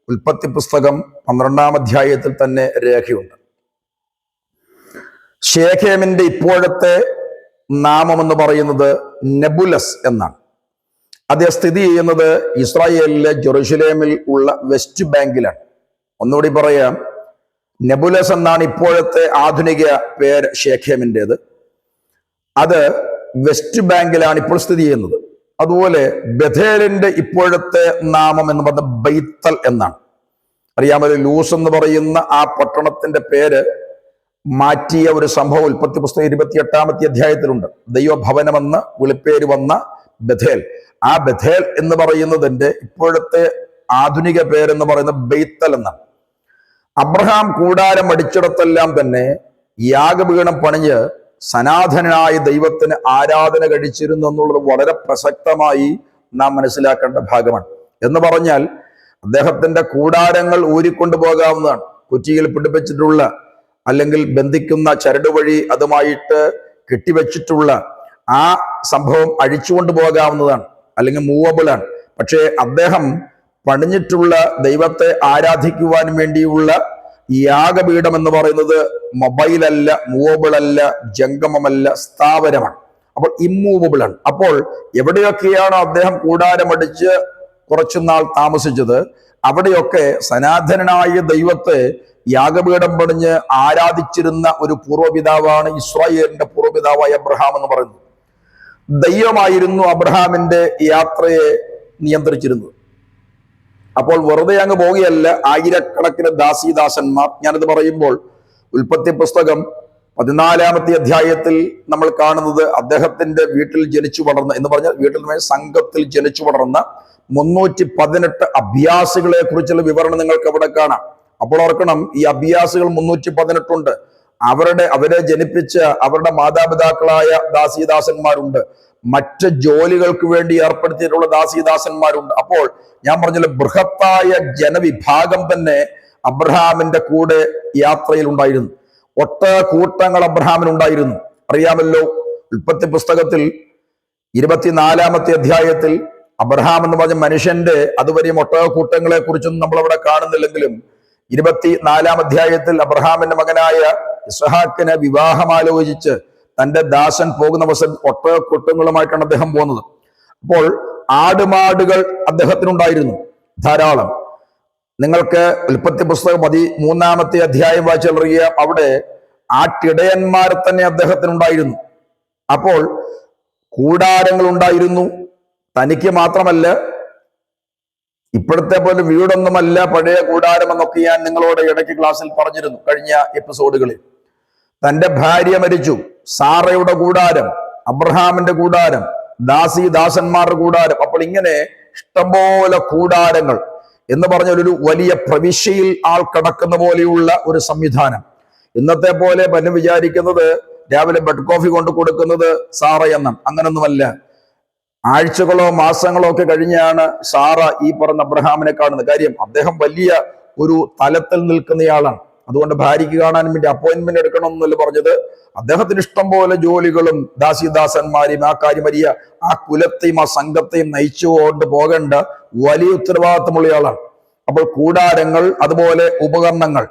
ഉൽപ്പത്തി പുസ്തകം 12-ാം അധ്യായത്തിൽ തന്നെ രേഖയുണ്ട്. ശേഖേമിന്റെ ഇപ്പോഴത്തെ നാമം എന്ന് പറയുന്നത് നെബുലസ് എന്നാണ്. അത് സ്ഥിതി ചെയ്യുന്നത് ഇസ്രായേലിലെ ജെറുസലേമിൽ ഉള്ള വെസ്റ്റ് ബാങ്കിലാണ്. ഒന്നുകൂടി പറയാം, നെബുലസ് എന്നാണ് ഇപ്പോഴത്തെ ആധുനിക പേര് ശേഖേമിൻ്റെത്. അത് വെസ്റ്റ് ബാങ്കിലാണ് ഇപ്പോൾ സ്ഥിതി ചെയ്യുന്നത്. അതുപോലെ ബഥേലിന്റെ ഇപ്പോഴത്തെ നാമം എന്ന് പറഞ്ഞ ബൈത്തൽ എന്നാണ്. അറിയാമല്ലോ, ലൂസ് എന്ന് പറയുന്ന ആ പട്ടണത്തിന്റെ പേര് മാറ്റിയ ഒരു സംഭവം ഉൽപ്പത്തി പുസ്തകം 28-ാമത്തെ അധ്യായത്തിലുണ്ട്. ദൈവഭവനമെന്ന് വിളിപ്പേര് വന്ന ബഥേൽ. ആ ബഥേൽ എന്ന് പറയുന്നതിന്റെ ഇപ്പോഴത്തെ ആധുനിക പേരെന്ന് പറയുന്നത് ബൈത്തൽ എന്നാണ്. അബ്രഹാം കൂടാരം അടിച്ചിടത്തെല്ലാം തന്നെ യാഗപീഠം പണിഞ്ഞ് സനാതനായ ദൈവത്തിന് ആരാധന കഴിച്ചിരുന്നു എന്നുള്ളത് വളരെ പ്രസക്തമായി നാം മനസ്സിലാക്കേണ്ട ഭാഗമാണ്. എന്ന് പറഞ്ഞാൽ അദ്ദേഹത്തിന്റെ കൂടാരങ്ങൾ ഊരിക്കൊണ്ടു പോകാവുന്നതാണ്. കുറ്റിയിൽ പിടിപ്പിച്ചിട്ടുള്ള അല്ലെങ്കിൽ ബന്ധിക്കുന്ന ചരട് വഴി അതുമായിട്ട് കെട്ടിവെച്ചിട്ടുള്ള ആ സംഭവം അഴിച്ചുകൊണ്ട് പോകാവുന്നതാണ്, അല്ലെങ്കിൽ മൂവബിൾ ആണ്. പക്ഷേ അദ്ദേഹം പണിഞ്ഞിട്ടുള്ള ദൈവത്തെ ആരാധിക്കുവാൻ വേണ്ടിയുള്ള യാഗപീഠം എന്ന് പറയുന്നത് മൊബൈലല്ല, മൂവബിൾ അല്ല, ജംഗമമല്ല, സ്ഥാവരമാണ്. അപ്പോൾ ഇമ്മൂവബിൾ ആണ്. അപ്പോൾ എവിടെയൊക്കെയാണോ അദ്ദേഹം കൂടാരമടിച്ച് കുറച്ചുനാൾ താമസിച്ചത്, അവിടെയൊക്കെ സനാതനായ ദൈവത്തെ യാഗപീഠം പണിഞ്ഞ് ആരാധിച്ചിരുന്ന ഒരു പൂർവ്വപിതാവാണ് ഇസ്രായേലിന്റെ പൂർവ്വപിതാവായ അബ്രഹാം എന്ന് പറയുന്നത്. ദൈവമായിരുന്നു അബ്രഹാമിന്റെ യാത്രയെ നിയന്ത്രിച്ചിരുന്നത്. അപ്പോൾ വെറുതെ അങ്ങ് പോവുകയല്ല, ആയിരക്കണക്കിന് ദാസീദാസന്മാർ. ഞാനിത് പറയുമ്പോൾ ഉൽപ്പത്തി പുസ്തകം 14-ാമത്തെ അധ്യായത്തിൽ നമ്മൾ കാണുന്നത് അദ്ദേഹത്തിന്റെ വീട്ടിൽ ജനിച്ചു വളർന്ന, എന്ന് പറഞ്ഞാൽ വീട്ടിൽ സംഘത്തിൽ ജനിച്ചു വളർന്ന 318 അഭ്യാസികളെ കുറിച്ചുള്ള വിവരണം നിങ്ങൾക്ക് അവിടെ കാണാം. അപ്പോൾ ഓർക്കണം, ഈ അഭ്യാസികൾ 318 ഉണ്ട്. അവരെ ജനിപ്പിച്ച അവരുടെ മാതാപിതാക്കളായ ദാസീദാസന്മാരുണ്ട്, മറ്റ് ജോലികൾക്ക് വേണ്ടി ഏർപ്പെടുത്തിയിട്ടുള്ള ദാസീദാസന്മാരുണ്ട്. അപ്പോൾ ഞാൻ പറഞ്ഞല്ലോ, ബൃഹത്തായ ജനവിഭാഗം തന്നെ അബ്രഹാമിന്റെ കൂടെ യാത്രയിൽ ഉണ്ടായിരുന്നു. കൂട്ടങ്ങൾ അബ്രഹാമിനുണ്ടായിരുന്നു. അറിയാമല്ലോ, ഉൽപ്പത്തി പുസ്തകത്തിൽ 24-ാമത്തെ അധ്യായത്തിൽ അബ്രഹാം എന്ന് പറഞ്ഞ മനുഷ്യന്റെ അതുവരെയും കൂട്ടങ്ങളെ കുറിച്ചൊന്നും നമ്മൾ അവിടെ കാണുന്നില്ലെങ്കിലും 24-ാം അധ്യായത്തിൽ അബ്രഹാമിന്റെ മകനായ ഇസ്ഹാക്കിനെ വിവാഹമാലോചിച്ച് തന്റെ ദാസൻ പോകുന്ന വശം കൂട്ടങ്ങളുമായിട്ടാണ് അദ്ദേഹം പോകുന്നത്. അപ്പോൾ ആടുമാടുകൾ അദ്ദേഹത്തിനുണ്ടായിരുന്നു ധാരാളം. നിങ്ങൾക്ക് ഉൽപ്പത്തി പുസ്തകം 13-ാമത്തെ അധ്യായം വായിച്ചറിയാം, അവിടെ ആട്ടിടയന്മാർ തന്നെ അദ്ദേഹത്തിനുണ്ടായിരുന്നു. അപ്പോൾ കൂടാരങ്ങൾ ഉണ്ടായിരുന്നു. തനിക്ക് മാത്രമല്ല, ഇപ്പോഴത്തെ പോലെ വീടൊന്നുമല്ല പഴയ കൂടാരം എന്നൊക്കെ ഞാൻ നിങ്ങളോട് ഇടയ്ക്ക് ക്ലാസ്സിൽ പറഞ്ഞിരുന്നു കഴിഞ്ഞ എപ്പിസോഡുകളിൽ. തന്റെ ഭാര്യ മരിച്ചു, സാറയുടെ കൂടാരം, അബ്രഹാമിന്റെ കൂടാരം, ദാസന്മാരുടെ കൂടാരം. അപ്പോൾ ഇങ്ങനെ ഇഷ്ടംപോലെ കൂടാരങ്ങൾ എന്ന് പറഞ്ഞ ഒരു വലിയ പ്രവിശ്യയിൽ ആൾ കടക്കുന്ന പോലെയുള്ള ഒരു സംവിധാനം. ഇന്നത്തെ പോലെ പലരും വിചാരിക്കുന്നത് രാവിലെ ബെഡ് കോഫി കൊണ്ട് കൊടുക്കുന്നത് സാറ എന്നാണ്. അങ്ങനൊന്നുമല്ല. ആഴ്ചകളോ മാസങ്ങളോ ഒക്കെ കഴിഞ്ഞാണ് സാറ ഈ പറഞ്ഞ അബ്രഹാമിനെ കാണുന്നത്. കാര്യം അദ്ദേഹം വലിയ ഒരു തലത്തിൽ നിൽക്കുന്നയാളാണ്. അതുകൊണ്ട് ഭാര്യയ്ക്ക് കാണാൻ വേണ്ടി അപ്പോയിന്റ്മെന്റ് എടുക്കണം എന്നല്ല പറഞ്ഞത്. അദ്ദേഹത്തിന് ഇഷ്ടം പോലെ ജോലികളും ദാസന്മാരെയും ആ കാര്യമരിയ ആ കുലത്തെയും ആ സംഘത്തെയും നയിച്ചുകൊണ്ട് പോകേണ്ട വലിയ ഉത്തരവാദിത്തമുള്ളയാളാണ്. അപ്പോൾ കൂടാരങ്ങൾ, അതുപോലെ ഉപകരണങ്ങൾ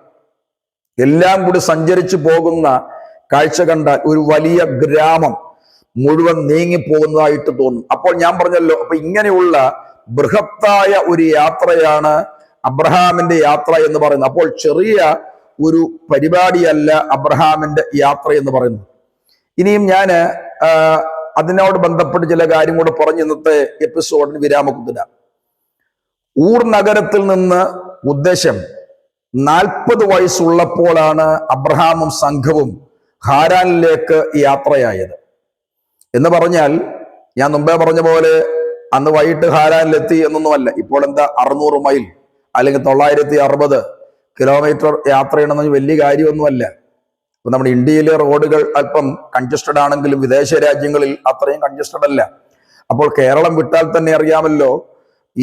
എല്ലാം കൂടി സഞ്ചരിച്ചു പോകുന്ന കാഴ്ച കണ്ടാൽ ഒരു വലിയ ഗ്രാമം മുഴുവൻ നീങ്ങിപ്പോകുന്നതായിട്ട് തോന്നും. അപ്പോൾ ഞാൻ പറഞ്ഞല്ലോ, അപ്പൊ ഇങ്ങനെയുള്ള ബൃഹത്തായ ഒരു യാത്രയാണ് അബ്രഹാമിന്റെ യാത്ര എന്ന് പറയുന്നത്. അപ്പോൾ ചെറിയ ഒരു പരിപാടിയല്ല അബ്രഹാമിന്റെ യാത്ര എന്ന് പറയുന്നത്. ഇനിയും ഞാൻ അതിനോട് ബന്ധപ്പെട്ട് ചില കാര്യം കൂടെ പറഞ്ഞ് ഇന്നത്തെ എപ്പിസോഡിന് വിരാമക്കുന്നില്ല. ഊർ നഗരത്തിൽ നിന്ന് ഉദ്ദേശം 40 വയസ്സുള്ളപ്പോഴാണ് അബ്രഹാമും സംഘവും ഹാരാനിലേക്ക് യാത്രയായത്. എന്ന് പറഞ്ഞാൽ ഞാൻ മുമ്പേ പറഞ്ഞ പോലെ അന്ന് വൈകിട്ട് ഹാരാനിലെത്തി എന്നൊന്നുമല്ല. ഇപ്പോൾ എന്താ 600 മൈൽ അല്ലെങ്കിൽ 960 കിലോമീറ്റർ യാത്ര ചെയ്യണമെന്ന് വലിയ കാര്യമൊന്നുമല്ല. ഇപ്പൊ നമ്മുടെ ഇന്ത്യയിലെ റോഡുകൾ അല്പം കൺജസ്റ്റഡ് ആണെങ്കിലും വിദേശ രാജ്യങ്ങളിൽ അത്രയും കൺജസ്റ്റഡ് അല്ല. അപ്പോൾ കേരളം വിട്ടാൽ തന്നെ അറിയാമല്ലോ,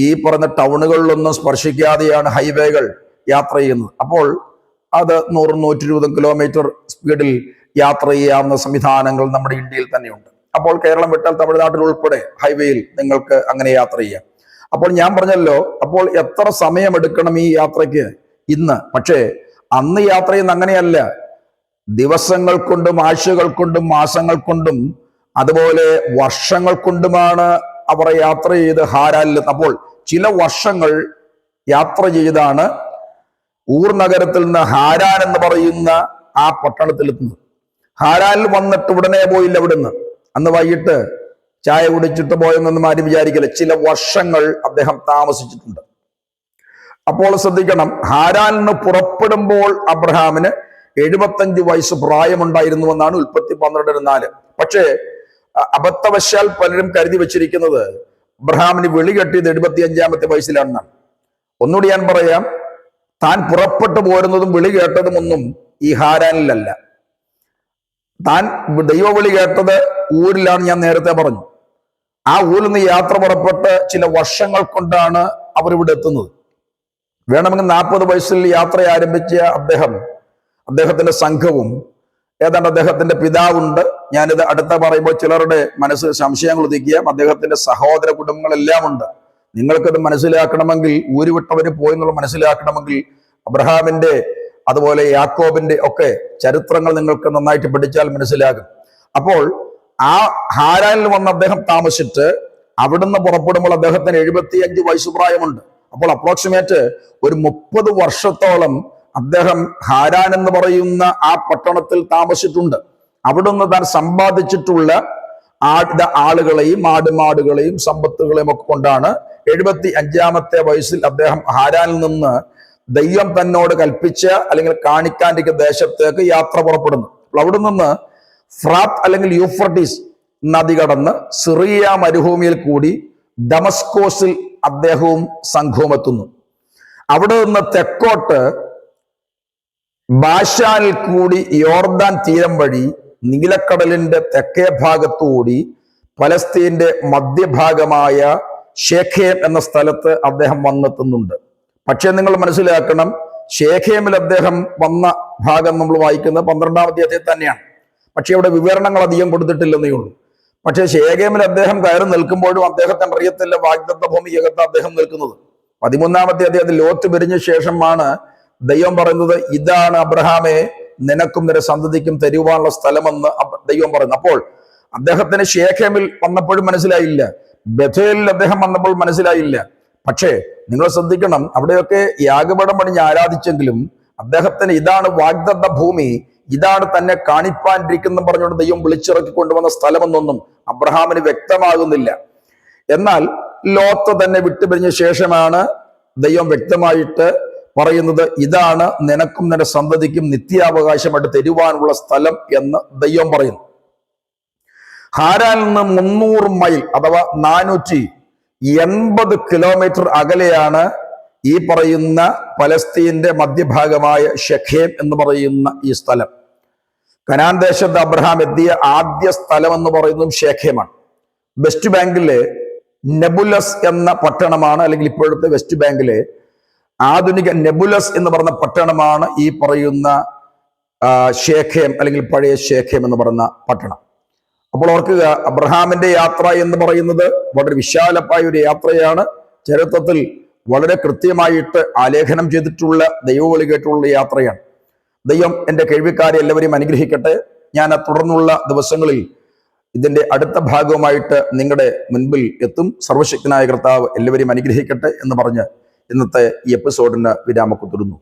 ഈ പറഞ്ഞ ടൗണുകളിലൊന്നും സ്പർശിക്കാതെയാണ് ഹൈവേകൾ യാത്ര ചെയ്യുന്നത്. അപ്പോൾ അത് 100-120 കിലോമീറ്റർ സ്പീഡിൽ യാത്ര ചെയ്യാവുന്ന സംവിധാനങ്ങൾ നമ്മുടെ ഇന്ത്യയിൽ തന്നെയുണ്ട്. അപ്പോൾ കേരളം വിട്ടാൽ തമിഴ്നാട്ടിൽ ഉൾപ്പെടെ ഹൈവേയിൽ നിങ്ങൾക്ക് അങ്ങനെ യാത്ര ചെയ്യാം. അപ്പോൾ ഞാൻ പറഞ്ഞല്ലോ, അപ്പോൾ എത്ര സമയമെടുക്കണം ഈ യാത്രയ്ക്ക് ഇന്ന്? പക്ഷേ അന്ന് യാത്ര ചെയ്യുന്ന അങ്ങനെയല്ല. ദിവസങ്ങൾ കൊണ്ടും ആഴ്ചകൾ കൊണ്ടും മാസങ്ങൾ കൊണ്ടും അതുപോലെ വർഷങ്ങൾ കൊണ്ടുമാണ് അവർ യാത്ര ചെയ്ത് ഹാരാനിൽ. അപ്പോൾ ചില വർഷങ്ങൾ യാത്ര ചെയ്താണ് ഊർ നഗരത്തിൽ നിന്ന് ഹാരാൻ എന്ന് പറയുന്ന ആ പട്ടണത്തിലെത്തുന്നത്. ഹാരാനിൽ വന്നിട്ട് ഉടനെ പോയില്ല. അവിടുന്ന് അന്ന് വൈകിട്ട് ചായ കുടിച്ചിട്ട് പോയെന്നൊന്നും ആരും വിചാരിക്കില്ല. ചില വർഷങ്ങൾ അദ്ദേഹം താമസിച്ചിട്ടുണ്ട്. അപ്പോൾ ശ്രദ്ധിക്കണം, ഹാരാനിൽ നിന്ന് പുറപ്പെടുമ്പോൾ അബ്രഹാമിന് 75 വയസ്സ് പ്രായമുണ്ടായിരുന്നുവെന്നാണ് ഉൽപ്പത്തി 12:4. പക്ഷേ അബദ്ധവശാൽ പലരും കരുതി വെച്ചിരിക്കുന്നത് അബ്രഹാമിന് വിളി കെട്ടിയത് 75-ാമത്തെ വയസ്സിലാണെന്നാണ്. ഒന്നുകൂടി ഞാൻ പറയാം, താൻ പുറപ്പെട്ടു പോരുന്നതും വിളി കേട്ടതും ഒന്നും ഈ ഹാരാനിലല്ല. താൻ ദൈവവിളി കേട്ടത് ഊരിലാണ്. ഞാൻ നേരത്തെ പറഞ്ഞു, ആ ഊരിൽ നിന്ന് യാത്ര പുറപ്പെട്ട് ചില വർഷങ്ങൾ കൊണ്ടാണ് അവരിവിടെ എത്തുന്നത്. വേണമെങ്കിൽ 40 വയസ്സിൽ യാത്ര ആരംഭിച്ച അദ്ദേഹത്തിന്റെ സംഘവും, ഏതാണ്ട് അദ്ദേഹത്തിന്റെ പിതാവുണ്ട്. ഞാനിത് അടുത്ത പറയുമ്പോൾ ചിലരുടെ മനസ്സിൽ സംശയങ്ങൾ ഉദിക്കുക. അദ്ദേഹത്തിന്റെ സഹോദര കുടുംബങ്ങളെല്ലാം ഉണ്ട്. നിങ്ങൾക്കത് മനസ്സിലാക്കണമെങ്കിൽ, ഊരുവിട്ടവര് പോയി എന്നുള്ള മനസ്സിലാക്കണമെങ്കിൽ അബ്രഹാമിന്റെ അതുപോലെ യാക്കോബിന്റെ ഒക്കെ ചരിത്രങ്ങൾ നിങ്ങൾക്ക് നന്നായിട്ട് പഠിച്ചാൽ മനസ്സിലാകും. അപ്പോൾ ആ ഹാരാനിൽ വന്ന് അദ്ദേഹം താമസിച്ചിട്ട് അവിടുന്ന് പുറപ്പെടുമ്പോൾ അദ്ദേഹത്തിന് 75 വയസ്സ് പ്രായമുണ്ട്. അപ്പോൾ അപ്രോക്സിമേറ്റ് ഒരു 30 വർഷത്തോളം അദ്ദേഹം ഹാരാൻ എന്ന് പറയുന്ന ആ പട്ടണത്തിൽ താമസിച്ചിട്ടുണ്ട്. അവിടുന്ന് താൻ സമ്പാദിച്ചിട്ടുള്ള ആളുകളെയും ആടുമാടുകളെയും സമ്പത്തുകളെയും ഒക്കെ കൊണ്ടാണ് 75-ാമത്തെ വയസ്സിൽ അദ്ദേഹം ഹാരാനിൽ നിന്ന് ദൈവം തന്നോട് കൽപ്പിച്ച അല്ലെങ്കിൽ കാണിക്കാനിരിക്കുന്ന ദേശത്തേക്ക് യാത്ര പുറപ്പെടുന്നു. അപ്പോൾ അവിടെ നിന്ന് ഫ്രാത്ത് അല്ലെങ്കിൽ യൂഫ്രട്ടീസ് നദി കടന്ന് സിറിയ മരുഭൂമിയിൽ കൂടി ദമസ്കോസിൽ അദ്ദേഹവും സംഘവും എത്തുന്നു. അവിടെ നിന്ന് തെക്കോട്ട് ബാഷാനിൽ കൂടി യോർദാൻ തീരം വഴി നീലക്കടലിന്റെ തെക്കേ ഭാഗത്തുകൂടി പലസ്തീന്റെ മധ്യഭാഗമായ ഷേഖേം എന്ന സ്ഥലത്ത് അദ്ദേഹം വന്നെത്തുന്നുണ്ട്. പക്ഷെ നിങ്ങൾ മനസ്സിലാക്കണം, ഷേഖേമിൽ അദ്ദേഹം വന്ന ഭാഗം നമ്മൾ വായിക്കുന്നത് 12-ാം അധ്യായത്തിൽ തന്നെയാണ്. പക്ഷെ അവിടെ വിവരണങ്ങൾ അധികം കൊടുത്തിട്ടില്ലെന്നേ ഉള്ളൂ. പക്ഷെ ഷേഖേമിൽ അദ്ദേഹം കയറി നിൽക്കുമ്പോഴും അദ്ദേഹത്തിന് അറിയത്തില്ല വാഗ്ദത്ത ഭൂമിക്കകത്ത് അദ്ദേഹം നിൽക്കുന്നത്. 13-ാമത്തെ അധ്യായത്തിൽ ലോത്ത് പിരിഞ്ഞ ശേഷമാണ് ദൈവം പറയുന്നത്, ഇതാണ് അബ്രഹാമെ നിനക്കും നിന്റെ സന്തതിക്കും തരുവാനുള്ള സ്ഥലമെന്ന് ദൈവം പറയുന്നു. അപ്പോൾ അദ്ദേഹത്തിന് ഷേഖേമിൽ വന്നപ്പോഴും മനസ്സിലായില്ല, ബഥേലിൽ അദ്ദേഹം വന്നപ്പോൾ മനസ്സിലായില്ല. പക്ഷേ നിങ്ങൾ ശ്രദ്ധിക്കണം, അവിടെയൊക്കെ യാഗപടം പണിഞ്ഞ് ആരാധിച്ചെങ്കിലും അദ്ദേഹത്തിന് ഇതാണ് വാഗ്ദത്ത ഭൂമി, ഇതാണ് തന്നെ കാണിപ്പാനിരിക്കുന്ന പറഞ്ഞുകൊണ്ട് ദൈവം വിളിച്ചിറക്കി കൊണ്ടുവന്ന സ്ഥലമെന്നൊന്നും അബ്രഹാമിന് വ്യക്തമാകുന്നില്ല. എന്നാൽ ലോത്ത് തന്നെ വിട്ടുപിരിഞ്ഞ ശേഷമാണ് ദൈവം വ്യക്തമായിട്ട് പറയുന്നത്, ഇതാണ് നിനക്കും നിന്റെ സന്തതിക്കും നിത്യാവകാശമായിട്ട് തരുവാനുള്ള സ്ഥലം എന്ന് ദൈവം പറയുന്നു. ഹാരാനിൽ നിന്ന് 300 മൈൽ അഥവാ 480 കിലോമീറ്റർ അകലെയാണ് ഈ പറയുന്ന പലസ്തീന്റെ മധ്യഭാഗമായ ഷെഖേം എന്ന് പറയുന്ന ഈ സ്ഥലം. കനാൻ ദേശത്ത് അബ്രഹാം എത്തിയ ആദ്യ സ്ഥലം എന്ന് പറയുന്നതും ഷെഖേമാണ്. വെസ്റ്റ് ബാങ്കിലെ നെബുലസ് എന്ന പട്ടണമാണ്, അല്ലെങ്കിൽ ഇപ്പോഴത്തെ വെസ്റ്റ് ബാങ്കിലെ ആധുനിക നെബുലസ് എന്ന് പറയുന്ന പട്ടണമാണ് ഈ പറയുന്ന ഷേഖേം അല്ലെങ്കിൽ പഴയ ഷേഖേം എന്ന് പറയുന്ന പട്ടണം. അപ്പോൾ ഓർക്കുക, അബ്രഹാമിന്റെ യാത്ര എന്ന് പറയുന്നത് വളരെ വിശാലമായ ഒരു യാത്രയാണ്. ചരിത്രത്തിൽ വളരെ കൃത്യമായിട്ട് ആലേഖനം ചെയ്തിട്ടുള്ള ദൈവവിളി കേട്ടുള്ള യാത്രയാണ്. ദൈവം എൻ്റെ കേൾവിക്കാരെ എല്ലാവരെയും അനുഗ്രഹിക്കട്ടെ. ഞാൻ തുടർന്നുള്ള ദിവസങ്ങളിൽ ഇതിൻ്റെ അടുത്ത ഭാഗവുമായിട്ട് നിങ്ങളുടെ മുൻപിൽ എത്തും. സർവശക്തനായ കർത്താവ് എല്ലാവരെയും അനുഗ്രഹിക്കട്ടെ എന്ന് പറഞ്ഞ് ഇന്നത്തെ ഈ എപ്പിസോഡിന് വിരാമം കുത്തുന്നു.